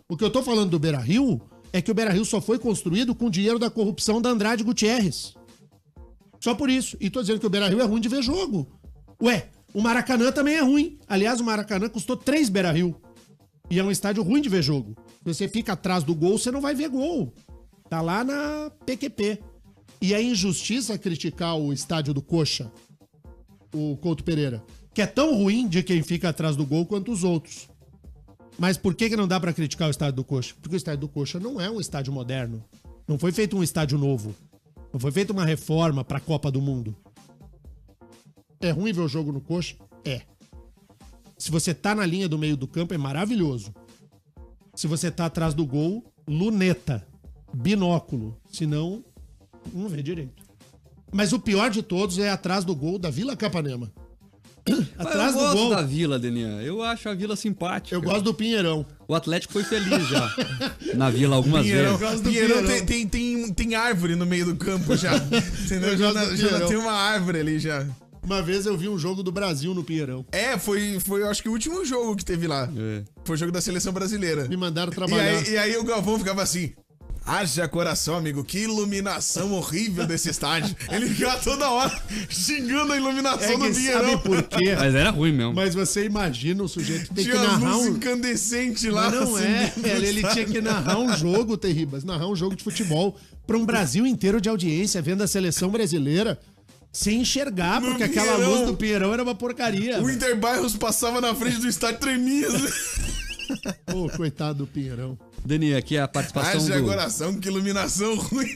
O que eu tô falando do Beira-Rio é que o Beira-Rio só foi construído com dinheiro da corrupção da Andrade Gutierrez. Só por isso. E tô dizendo que o Beira-Rio é ruim de ver jogo. Ué, o Maracanã também é ruim. Aliás, o Maracanã custou 3 Beira-Rio. E é um estádio ruim de ver jogo. Se você fica atrás do gol, você não vai ver gol. Tá lá na PQP. E é injustiça criticar o estádio do Coxa, o Couto Pereira, que é tão ruim de quem fica atrás do gol quanto os outros. Mas por que não dá pra criticar o estádio do Coxa? Porque o estádio do Coxa não é um estádio moderno. Não foi feito um estádio novo. Não foi feita uma reforma pra Copa do Mundo. É ruim ver o jogo no Coxa? É. Se você tá na linha do meio do campo, é maravilhoso. Se você tá atrás do gol, luneta. Binóculo. Senão, não vê direito. Mas o pior de todos é atrás do gol da Vila Capanema. Atrás eu do gosto gol. da Vila, Daniel. Eu acho a Vila simpática. Eu gosto do Pinheirão. O Atlético foi feliz já na Vila algumas Pinheirão, vezes. Pinheirão tem árvore no meio do campo já. Entendeu? Já tem uma árvore ali já. Uma vez eu vi um jogo do Brasil no Pinheirão. Foi eu acho que o último jogo que teve lá. É. Foi o jogo da seleção brasileira. Me mandaram trabalhar. E aí o Galvão ficava assim... Haja coração, amigo. Que iluminação horrível desse estádio. Ele ficava toda hora xingando a iluminação do Pinheirão. Sabe por quê? Mas era ruim mesmo. Mas você imagina o sujeito tem que Tinha narrar luz um... incandescente lá. Mas não é, assim, velho, ele tinha que narrar um jogo, Terribas, narrar um jogo de futebol para um Brasil inteiro de audiência, vendo a seleção brasileira sem enxergar, porque aquela luz do Pinheirão era uma porcaria. O Interbairros passava na frente do estádio, tremia. Ô, coitado do Pinheirão. Dani, aqui é a participação Haja do... coração, que iluminação ruim.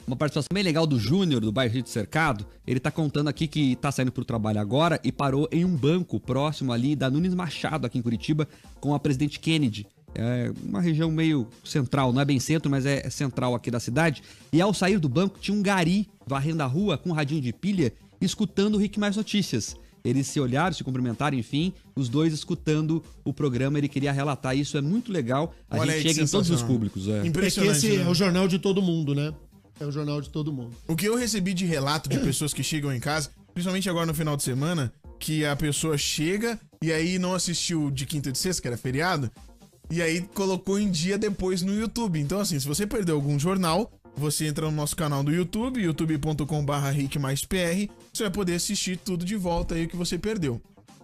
Uma participação bem legal do Júnior, do bairro de Cercado. Ele tá contando aqui que tá saindo pro trabalho agora e parou em um banco próximo ali da Nunes Machado, aqui em Curitiba, com a Presidente Kennedy. É uma região meio central, não é bem centro, mas é central aqui da cidade. E ao sair do banco tinha um gari varrendo a rua com um radinho de pilha, escutando o Rick Mais Notícias. Eles se olharam, se cumprimentaram, enfim, os dois escutando o programa. Ele queria relatar isso, é muito legal. A Olha gente aí, chega em todos os públicos. É que Impressionante. esse né? é o jornal de todo mundo, né? É o jornal de todo mundo. O que eu recebi de relato de pessoas que chegam em casa, principalmente agora no final de semana, que a pessoa chega e aí não assistiu de quinta e de sexta, que era feriado, e aí colocou em dia depois no YouTube. Então, assim, se você perdeu algum jornal, você entra no nosso canal do YouTube, youtube.com/rickmaispr, você vai poder assistir tudo de volta aí o que você perdeu.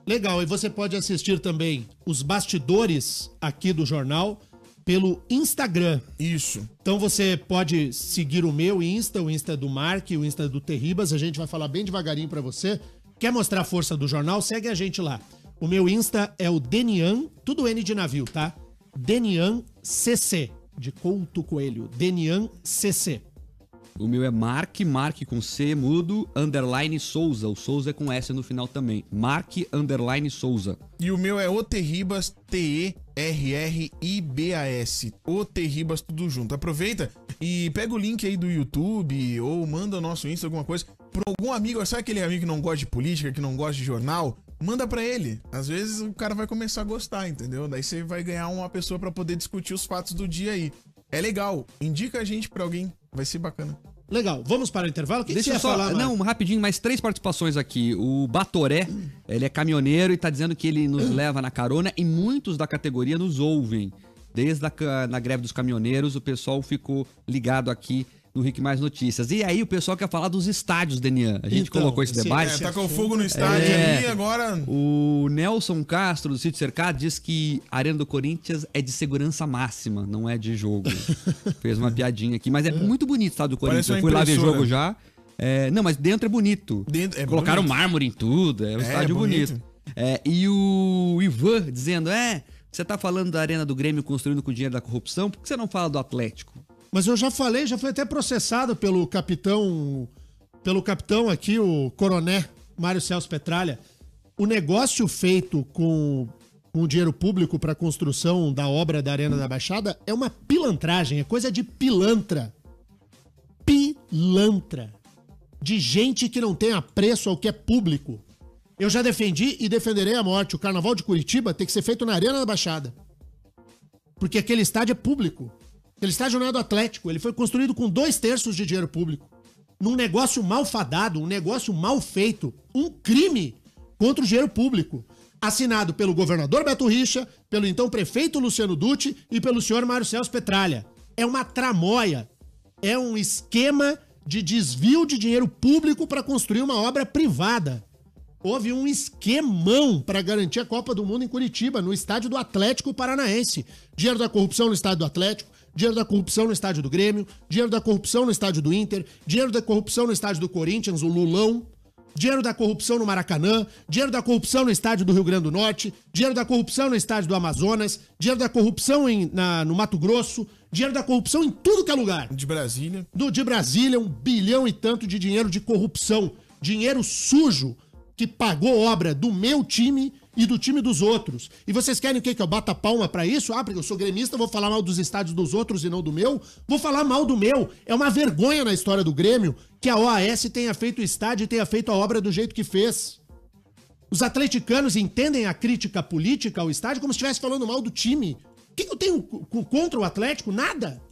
Legal, e você pode assistir também os bastidores aqui do jornal pelo Instagram. Isso. Então você pode seguir o meu Insta, o Insta do Mark, o Insta do Terribas, a gente vai falar bem devagarinho pra você. Quer mostrar a força do jornal? Segue a gente lá. O meu Insta é o Denian, tudo N de navio, tá? Denian CC, de Couto Coelho, Denian CC. O meu é Mark com C mudo, _ Souza. O Souza é com S no final também. Mark _ Souza. E o meu é o Terribas, TERRIBAS. O Terribas, tudo junto. Aproveita e pega o link aí do YouTube ou manda o nosso Insta, alguma coisa, pra algum amigo. Sabe aquele amigo que não gosta de política, que não gosta de jornal? Manda pra ele. Às vezes o cara vai começar a gostar, entendeu? Daí você vai ganhar uma pessoa pra poder discutir os fatos do dia aí. É legal. Indica a gente pra alguém. Vai ser bacana. Legal. Vamos para o intervalo? O que Deixa você eu ia só... falar, Mark? Não, rapidinho, mais 3 participações aqui. O Batoré, ele é caminhoneiro e tá dizendo que ele nos leva na carona e muitos da categoria nos ouvem. Desde na greve dos caminhoneiros, o pessoal ficou ligado aqui no Rick Mais Notícias. E aí o pessoal quer falar dos estádios, Denian. A gente Então, colocou esse debate. Tá com fogo no estádio ali, agora... O Nelson Castro, do Sítio Cercado, diz que a Arena do Corinthians é de segurança máxima, não é de jogo. Fez uma piadinha aqui, mas é muito bonito o estádio do Corinthians. Eu fui lá ver jogo já. Não, mas dentro é bonito. Colocaram mármore em tudo, é um estádio bonito. E o Ivan dizendo, você tá falando da Arena do Grêmio construindo com o dinheiro da corrupção, por que você não fala do Atlético? Mas eu já falei, já foi até processado pelo capitão aqui, o coroné Mário Celso Petralha. O negócio feito com o dinheiro público para a construção da obra da Arena da Baixada é uma pilantragem, é coisa de pilantra. Pilantra. De gente que não tem apreço ao que é público. Eu já defendi e defenderei a morte. O Carnaval de Curitiba tem que ser feito na Arena da Baixada. Porque aquele estádio é público. Aquele estádio não é do Atlético, ele foi construído com 2/3 de dinheiro público. Num negócio malfadado, um negócio mal feito, um crime contra o dinheiro público. Assinado pelo governador Beto Richa, pelo então prefeito Luciano Dutti e pelo senhor Mário Celso Petralha. É uma tramóia, é um esquema de desvio de dinheiro público para construir uma obra privada. Houve um esquemão para garantir a Copa do Mundo em Curitiba, no estádio do Atlético Paranaense. Dinheiro da corrupção no estádio do Atlético, dinheiro da corrupção no estádio do Grêmio, dinheiro da corrupção no estádio do Inter, dinheiro da corrupção no estádio do Corinthians, o Lulão, dinheiro da corrupção no Maracanã, dinheiro da corrupção no estádio do Rio Grande do Norte, dinheiro da corrupção no estádio do Amazonas, dinheiro da corrupção no Mato Grosso, dinheiro da corrupção em tudo que é lugar. De Brasília. De Brasília, 1 bilhão e tanto de dinheiro de corrupção. Dinheiro sujo que pagou obra do meu time e do time dos outros. E vocês querem o quê? Que eu bata palma pra isso? Porque eu sou gremista, vou falar mal dos estádios dos outros e não do meu? Vou falar mal do meu. É uma vergonha na história do Grêmio que a OAS tenha feito o estádio e tenha feito a obra do jeito que fez. Os atleticanos entendem a crítica política ao estádio como se estivesse falando mal do time. O que eu tenho contra o Atlético? Nada.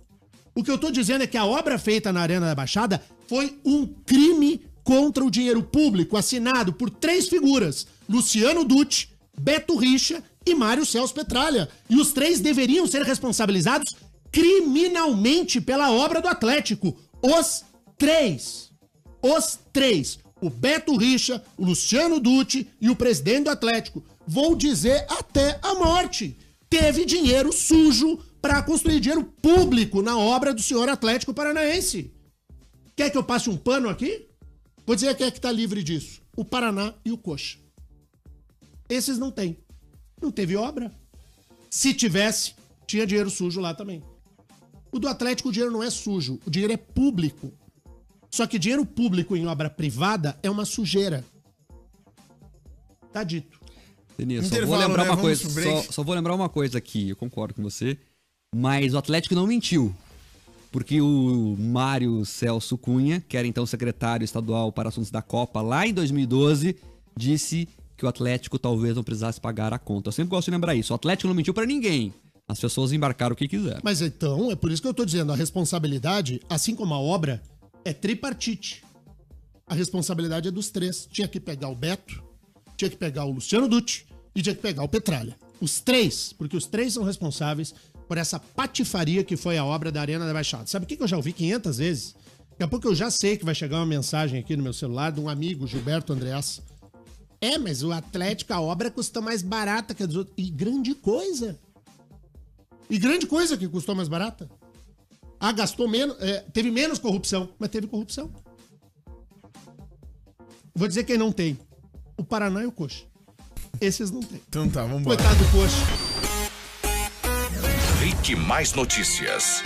O que eu tô dizendo é que a obra feita na Arena da Baixada foi um crime contra o dinheiro público, assinado por 3 figuras: Luciano Dutti, Beto Richa e Mário Celso Petralha. E os 3 deveriam ser responsabilizados criminalmente pela obra do Atlético. Os três. Os três. O Beto Richa, o Luciano Dutti e o presidente do Atlético. Vou dizer até a morte. Teve dinheiro sujo para construir dinheiro público na obra do senhor Atlético Paranaense. Quer que eu passe um pano aqui? Vou dizer quem é que tá livre disso. O Paraná e o Coxa. Esses não tem. Não teve obra. Se tivesse, tinha dinheiro sujo lá também. O do Atlético, o dinheiro não é sujo. O dinheiro é público. Só que dinheiro público em obra privada é uma sujeira. Tá dito. Denise, só vou lembrar uma coisa. Só vou lembrar uma coisa aqui. Eu concordo com você. Mas o Atlético não mentiu. Porque o Mário Celso Cunha, que era então secretário estadual para assuntos da Copa lá em 2012, disse que o Atlético talvez não precisasse pagar a conta. Eu sempre gosto de lembrar isso. O Atlético não mentiu para ninguém. As pessoas embarcaram o que quiseram. Mas então, é por isso que eu tô dizendo, a responsabilidade, assim como a obra, é tripartite. A responsabilidade é dos três. Tinha que pegar o Beto, tinha que pegar o Luciano Dutti e tinha que pegar o Petralha. Os três, porque os três são responsáveis por essa patifaria que foi a obra da Arena da Baixada. Sabe o que eu já ouvi 500 vezes? Daqui a pouco eu já sei que vai chegar uma mensagem aqui no meu celular de um amigo, Gilberto Andreas. Mas o Atlético, a obra custa mais barata que a dos outros. E grande coisa. E grande coisa que custou mais barata. Gastou menos, teve menos corrupção, mas teve corrupção. Vou dizer quem não tem. O Paraná e o Coxa. Esses não tem. Então tá, vambora. Coitado do Coxa. Rick Mais Notícias.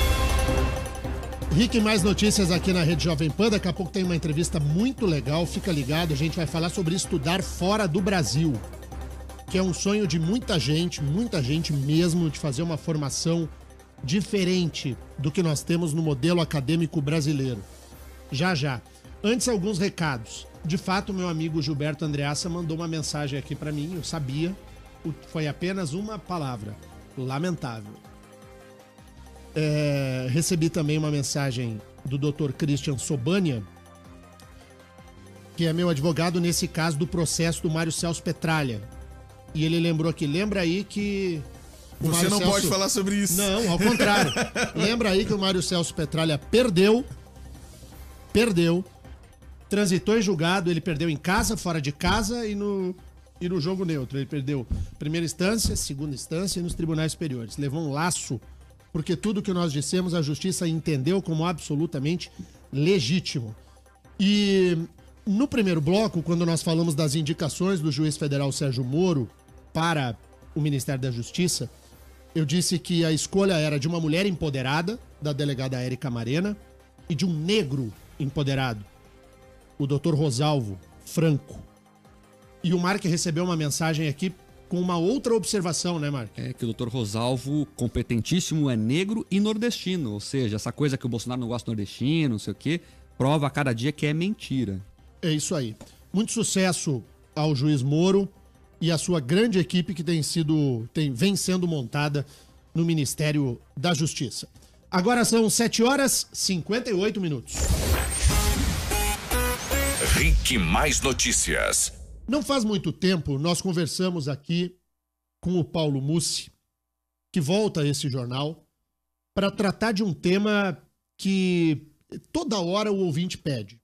Rick Mais Notícias aqui na Rede Jovem Pan. Daqui a pouco tem uma entrevista muito legal. Fica ligado, a gente vai falar sobre estudar fora do Brasil. Que é um sonho de muita gente mesmo, de fazer uma formação diferente do que nós temos no modelo acadêmico brasileiro. Já. Antes, alguns recados. De fato, meu amigo Gilberto Andreassa mandou uma mensagem aqui pra mim, eu sabia. Foi apenas uma palavra. Lamentável. Recebi também uma mensagem do Dr. Christian Sobania, que é meu advogado nesse caso do processo do Mário Celso Petralha. E ele lembrou aqui, lembra aí que... Você não pode falar sobre isso. Não, ao contrário. Lembra aí que o Mário Celso Petralha perdeu, transitou em julgado, ele perdeu em casa, fora de casa e no jogo neutro. Ele perdeu primeira instância, segunda instância e nos tribunais superiores. Levou um laço, porque tudo que nós dissemos a justiça entendeu como absolutamente legítimo. E no primeiro bloco, quando nós falamos das indicações do juiz federal Sérgio Moro para o Ministério da Justiça, eu disse que a escolha era de uma mulher empoderada, da delegada Érica Marena, e de um negro empoderado, o Dr. Rosalvo Franco. E o Mark recebeu uma mensagem aqui com uma outra observação, né, Mark? É que o Dr. Rosalvo, competentíssimo, é negro e nordestino. Ou seja, essa coisa que o Bolsonaro não gosta de nordestino, não sei o quê, prova a cada dia que é mentira. É isso aí. Muito sucesso ao juiz Moro e a sua grande equipe que vem sendo montada no Ministério da Justiça. Agora são 7h58. Rick Mais Notícias. Não faz muito tempo, nós conversamos aqui com o Paulo Mussi, que volta a esse jornal, para tratar de um tema que toda hora o ouvinte pede.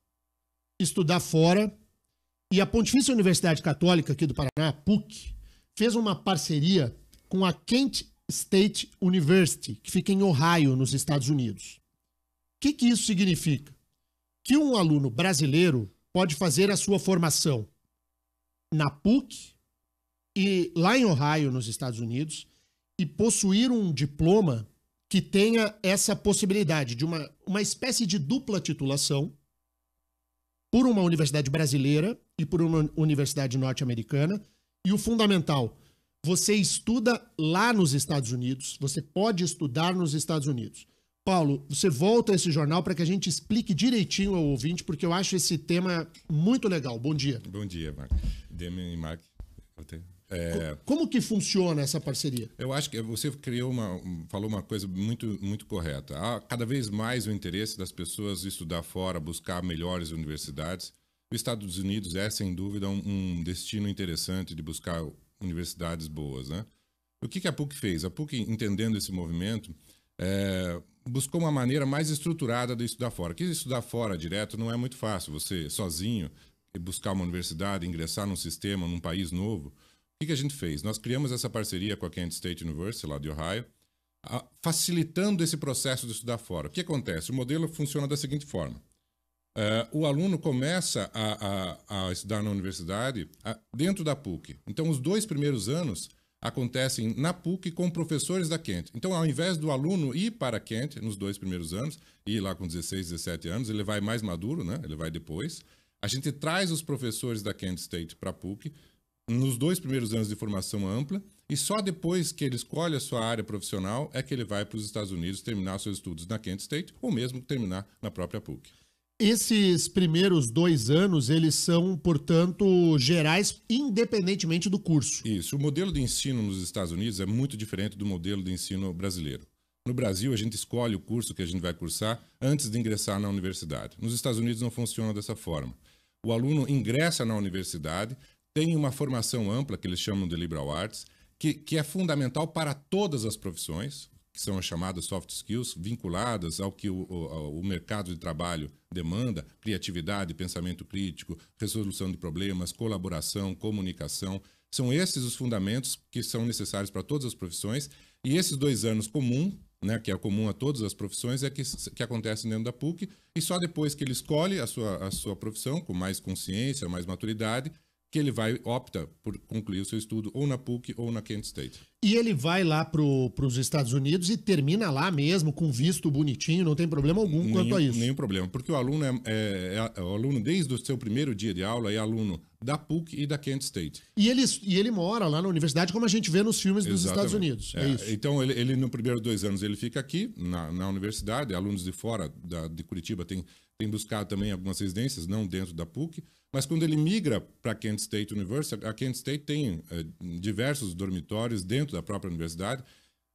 Estudar fora. E a Pontifícia Universidade Católica aqui do Paraná, a PUC, fez uma parceria com a Kent State University, que fica em Ohio, nos Estados Unidos. O que isso significa? Que um aluno brasileiro pode fazer a sua formação na PUC e lá em Ohio, nos Estados Unidos, e possuir um diploma que tenha essa possibilidade de uma espécie de dupla titulação por uma universidade brasileira e por uma universidade norte-americana. E o fundamental, você estuda lá nos Estados Unidos, você pode estudar nos Estados Unidos. Paulo, você volta a esse jornal para que a gente explique direitinho ao ouvinte, porque eu acho esse tema muito legal. Bom dia. Bom dia, Mark. Demian e Mark. Como que funciona essa parceria? Eu acho que você falou uma coisa muito, muito correta. Há cada vez mais o interesse das pessoas estudar fora, buscar melhores universidades. Os Estados Unidos é, sem dúvida, um destino interessante de buscar universidades boas, né? O que a PUC fez? A PUC, entendendo esse movimento, buscou uma maneira mais estruturada de estudar fora. Que estudar fora direto não é muito fácil. Você, sozinho, buscar uma universidade, ingressar num sistema, num país novo. O que a gente fez? Nós criamos essa parceria com a Kent State University, lá de Ohio, facilitando esse processo de estudar fora. O que acontece? O modelo funciona da seguinte forma. O aluno começa a estudar na universidade dentro da PUC. Então, os 2 primeiros anos acontecem na PUC com professores da Kent. Então, ao invés do aluno ir para a Kent nos 2 primeiros anos, ir lá com 16, 17 anos, ele vai mais maduro, né? Ele vai depois. A gente traz os professores da Kent State para a PUC nos 2 primeiros anos de formação ampla e só depois que ele escolhe a sua área profissional é que ele vai para os Estados Unidos terminar seus estudos na Kent State ou mesmo terminar na própria PUC. Esses primeiros 2 anos, eles são, portanto, gerais, independentemente do curso. Isso. O modelo de ensino nos Estados Unidos é muito diferente do modelo de ensino brasileiro. No Brasil, a gente escolhe o curso que a gente vai cursar antes de ingressar na universidade. Nos Estados Unidos não funciona dessa forma. O aluno ingressa na universidade, tem uma formação ampla, que eles chamam de liberal arts, que é fundamental para todas as profissões, que são as chamadas soft skills, vinculadas ao que o mercado de trabalho demanda, criatividade, pensamento crítico, resolução de problemas, colaboração, comunicação. São esses os fundamentos que são necessários para todas as profissões. E esses 2 anos comum, né, que é comum a todas as profissões, é que acontece dentro da PUC. E só depois que ele escolhe a sua profissão, com mais consciência, mais maturidade, que ele opta por concluir o seu estudo ou na PUC ou na Kent State. E ele vai lá para os Estados Unidos e termina lá mesmo, com visto bonitinho, não tem problema algum quanto a isso. Nenhum problema, porque o aluno o aluno desde o seu primeiro dia de aula é aluno da PUC e da Kent State. E ele mora lá na universidade, como a gente vê nos filmes dos Estados Unidos. É isso. Então, ele no primeiro 2 anos ele fica aqui na universidade, alunos de fora de Curitiba têm buscado também algumas residências, não dentro da PUC, mas quando ele migra para a Kent State University, a Kent State tem diversos dormitórios dentro da própria universidade.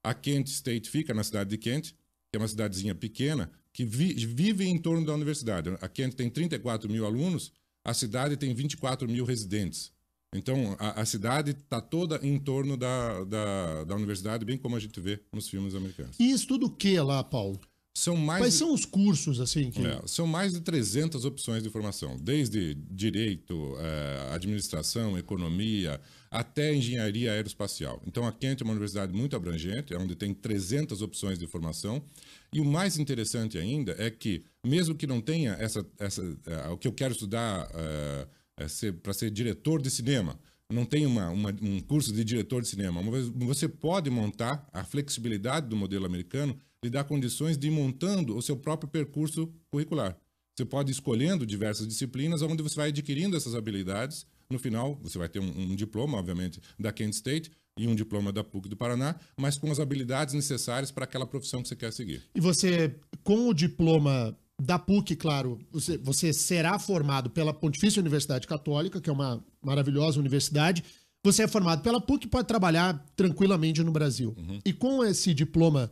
A Kent State fica na cidade de Kent, que é uma cidadezinha pequena, que vive em torno da universidade. A Kent tem 34 mil alunos, a cidade tem 24 mil residentes. Então, a cidade está toda em torno da universidade, bem como a gente vê nos filmes americanos. E estuda o que lá, Paulo? Quais são os cursos, assim? São mais de 300 opções de formação, desde direito, administração, economia, até engenharia aeroespacial. Então, a Kent é uma universidade muito abrangente, onde tem 300 opções de formação. E o mais interessante ainda é que, mesmo que não tenha o que eu quero estudar para ser diretor de cinema, não tem um curso de diretor de cinema, mas você pode montar a flexibilidade do modelo americano, lhe dá condições de ir montando o seu próprio percurso curricular. Você pode ir escolhendo diversas disciplinas, onde você vai adquirindo essas habilidades. No final, você vai ter um diploma, obviamente, da Kent State e um diploma da PUC do Paraná, mas com as habilidades necessárias para aquela profissão que você quer seguir. E você, com o diploma da PUC, claro, você será formado pela Pontifícia Universidade Católica, que é uma maravilhosa universidade. Você é formado pela PUC e pode trabalhar tranquilamente no Brasil. Uhum. E com esse diploma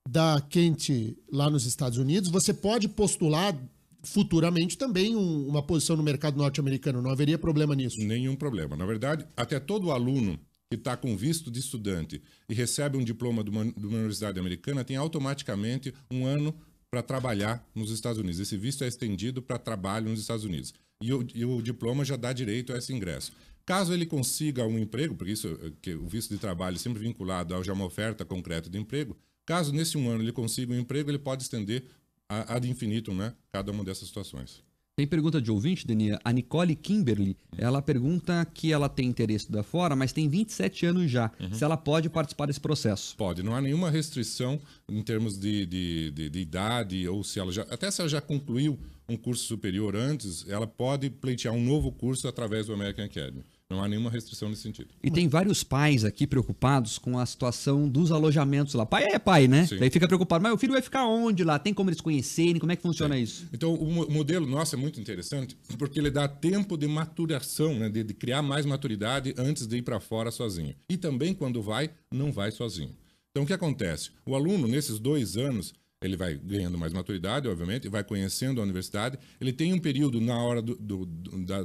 da Kent lá nos Estados Unidos, você pode postular futuramente também uma posição no mercado norte-americano. Não haveria problema nisso? Nenhum problema. Na verdade, até todo aluno que está com visto de estudante e recebe um diploma de uma universidade americana tem automaticamente 1 ano para trabalhar nos Estados Unidos. Esse visto é estendido para trabalho nos Estados Unidos. E o diploma já dá direito a esse ingresso. Caso ele consiga um emprego, porque que o visto de trabalho é sempre vinculado a já uma oferta concreta de emprego, caso nesse 1 ano ele consiga um emprego, ele pode estender ad infinitum, né, cada uma dessas situações. Tem pergunta de ouvinte, Denia. A Nicole Kimberly, ela pergunta que ela tem interesse da fora, mas tem 27 anos já. Uhum. Se ela pode participar desse processo? Pode. Não há nenhuma restrição em termos de idade, ou se ela já concluiu um curso superior antes, ela pode pleitear um novo curso através do American Academy. Não há nenhuma restrição nesse sentido. E tem vários pais aqui preocupados com a situação dos alojamentos lá. Pai é pai, né? Sim. Daí fica preocupado. Mas o filho vai ficar onde lá? Tem como eles conhecerem? Como é que funciona isso? Então, o modelo nosso é muito interessante porque ele dá tempo de maturação, né? de criar mais maturidade antes de ir para fora sozinho. E também, quando não vai sozinho. Então, o que acontece? O aluno, nesses 2 anos, ele vai ganhando mais maturidade, obviamente, vai conhecendo a universidade. Ele tem um período na hora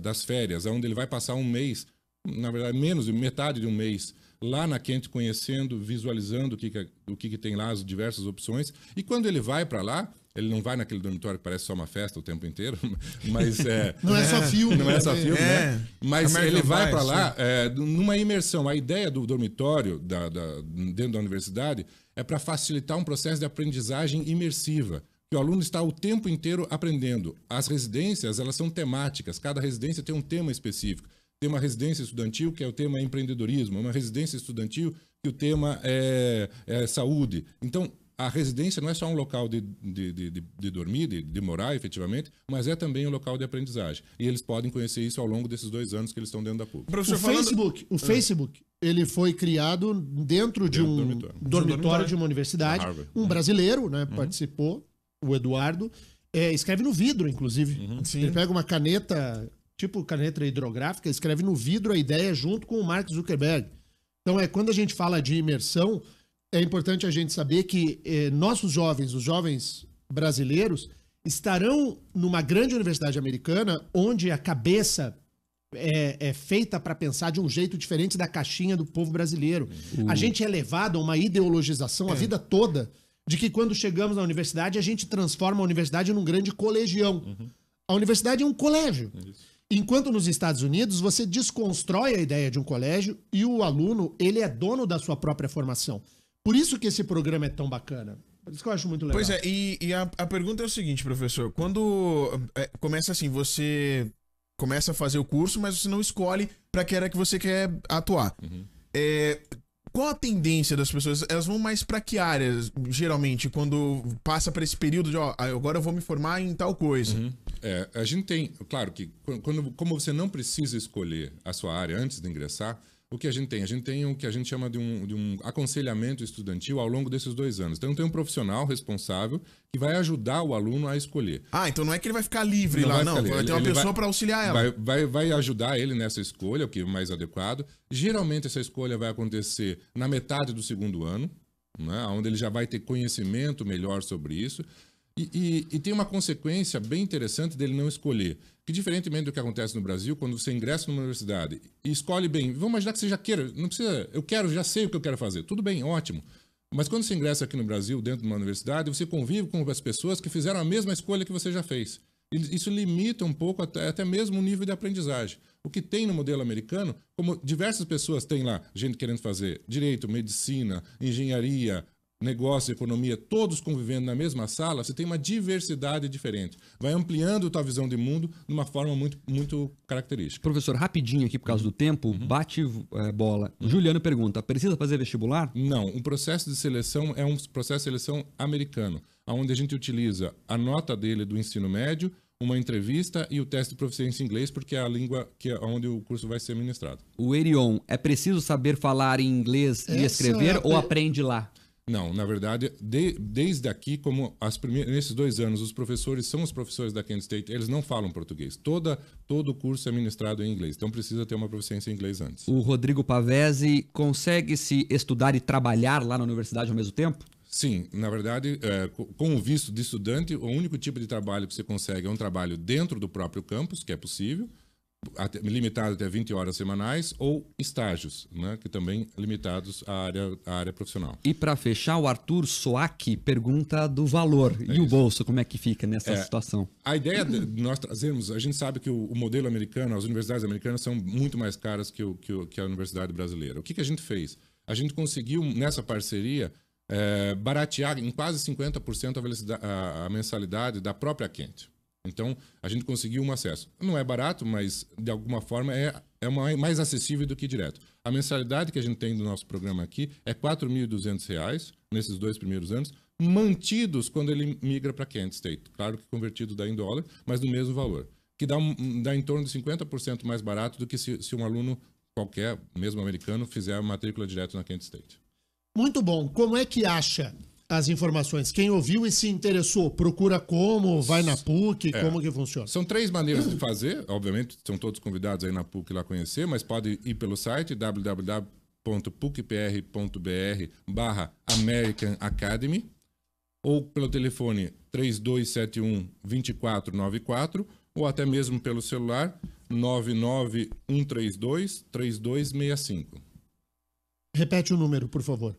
das férias, onde ele vai passar um mês, na verdade, menos de metade de um mês lá na Kent conhecendo, visualizando o que tem lá, as diversas opções. E quando ele vai para lá, ele não vai naquele dormitório que parece só uma festa o tempo inteiro, mas não é só filme. Não é só filme, né? Mas American ele vai Pie, para lá numa imersão. A ideia do dormitório dentro da universidade é para facilitar um processo de aprendizagem imersiva. Que o aluno está o tempo inteiro aprendendo. As residências, elas são temáticas. Cada residência tem um tema específico. Tem uma residência estudantil que é o tema empreendedorismo, uma residência estudantil que o tema é saúde. Então, a residência não é só um local de dormir, de morar efetivamente, mas é também um local de aprendizagem. E eles podem conhecer isso ao longo desses 2 anos que eles estão dentro da PUC. O Facebook, ele foi criado dentro de um dormitório de uma universidade. Um brasileiro, né, participou, o Eduardo. Escreve no vidro, inclusive. Ele pega uma caneta, tipo caneta hidrográfica, escreve no vidro a ideia junto com o Mark Zuckerberg. Então, quando a gente fala de imersão, é importante a gente saber que nossos jovens, os jovens brasileiros, estarão numa grande universidade americana onde a cabeça é feita para pensar de um jeito diferente da caixinha do povo brasileiro. A gente é levado a uma ideologização a vida toda de que quando chegamos na universidade a gente transforma a universidade num grande colegião. A universidade é um colégio. Enquanto nos Estados Unidos você desconstrói a ideia de um colégio e o aluno, ele é dono da sua própria formação. Por isso que esse programa é tão bacana. Por isso que eu acho muito legal. Pois é, e a pergunta é o seguinte, professor. Quando começa assim, você começa a fazer o curso, mas você não escolhe para que área que você quer atuar. Qual a tendência das pessoas? Elas vão mais para que áreas, geralmente, quando passa para esse período de, agora eu vou me formar em tal coisa? A gente tem, claro que como você não precisa escolher a sua área antes de ingressar, o que a gente tem? A gente tem o que a gente chama de um aconselhamento estudantil ao longo desses 2 anos. Então tem um profissional responsável que vai ajudar o aluno a escolher. Então não é que ele vai ficar livre lá, não. Vai ter uma pessoa para auxiliar ela. Vai ajudar ele nessa escolha, o que é mais adequado. Geralmente essa escolha vai acontecer na metade do 2º ano, né, onde ele já vai ter conhecimento melhor sobre isso. E tem uma consequência bem interessante dele não escolher. Que diferentemente do que acontece no Brasil, quando você ingressa numa universidade e escolhe bem, vamos imaginar que você já queira, não precisa, já sei o que eu quero fazer, tudo bem, ótimo. Mas quando você ingressa aqui no Brasil, dentro de uma universidade, você convive com as pessoas que fizeram a mesma escolha que você já fez. Isso limita um pouco até mesmo o nível de aprendizagem. O que tem no modelo americano, como diversas pessoas têm lá, gente querendo fazer direito, medicina, engenharia, negócio, economia, todos convivendo na mesma sala, você tem uma diversidade diferente. Vai ampliando a tua visão de mundo de uma forma muito, muito característica. Professor, rapidinho aqui por causa do tempo, bate bola. Juliano pergunta, precisa fazer vestibular? Não, um processo de seleção é um processo de seleção americano, onde a gente utiliza a nota dele do ensino médio, uma entrevista e o teste de proficiência em inglês, porque é a língua onde o curso vai ser ministrado. O Erion, é preciso saber falar em inglês e escrever ou aprende lá? Não, na verdade, desde aqui, como nesses 2 anos, os professores são os professores da Kent State, eles não falam português. Todo o curso é ministrado em inglês, então precisa ter uma proficiência em inglês antes. O Rodrigo Pavese, consegue-se estudar e trabalhar lá na universidade ao mesmo tempo? Sim, na verdade, com o visto de estudante, o único tipo de trabalho que você consegue é um trabalho dentro do próprio campus, que é possível, limitado até 20 horas semanais, ou estágios, né, que também limitados à área profissional. E para fechar, o Arthur Soak pergunta do valor. E o bolso, como é que fica nessa situação? A ideia de nós trazermos, a gente sabe que o modelo americano, as universidades americanas são muito mais caras que a universidade brasileira. O que a gente fez? A gente conseguiu, nessa parceria, baratear em quase 50% a mensalidade da própria Kent. Então, a gente conseguiu um acesso. Não é barato, mas de alguma forma é mais acessível do que direto. A mensalidade que a gente tem do nosso programa aqui é R$ 4.200 nesses 2 primeiros anos, mantidos quando ele migra para Kent State. Claro que convertido em dólar, mas do mesmo valor. Que dá em torno de 50% mais barato do que se um aluno qualquer, mesmo americano, fizer a matrícula direto na Kent State. Muito bom. Como é que acha as informações? Quem ouviu e se interessou, procura como, vai na PUC, como que funciona? São 3 maneiras de fazer, obviamente, são todos convidados aí na PUC lá conhecer, mas pode ir pelo site www.pucpr.br/American Academy ou pelo telefone 3271-2494 ou até mesmo pelo celular 99132-3265. Repete o número, por favor.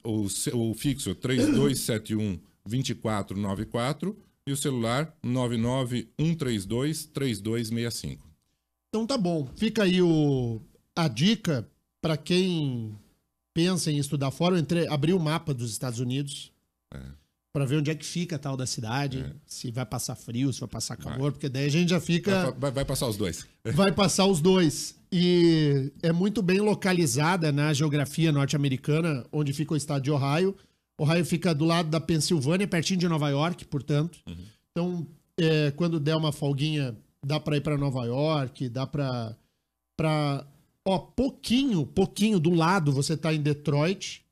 O fixo 3271-2494 e o celular 99132-3265. Então tá bom. Fica aí a dica para quem pensa em estudar fora. Eu abri o mapa dos Estados Unidos para ver onde é que fica a tal da cidade, se vai passar frio, se vai passar calor, porque daí a gente já fica... Vai passar os dois. Vai passar os dois. E é muito bem localizada na geografia norte-americana, onde fica o estado de Ohio. Ohio fica do lado da Pensilvânia, pertinho de Nova York, portanto. Então, quando der uma folguinha, dá para ir para Nova York, dá para pouquinho do lado você tá em Detroit.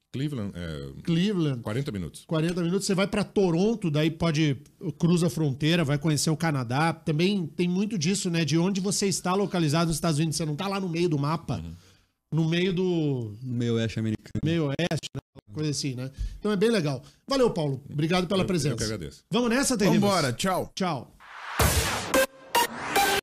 Cleveland. 40 minutos. 40 minutos. Você vai para Toronto, daí cruza a fronteira, vai conhecer o Canadá. Também tem muito disso, né? De onde você está localizado nos Estados Unidos. Você não tá lá no meio do mapa, no meio do... No meio oeste americano. Meio oeste, né? Coisa assim, né? Então é bem legal. Valeu, Paulo. Obrigado pela presença. Eu que agradeço. Vamos nessa, Terríveis? Vambora, tchau. Tchau.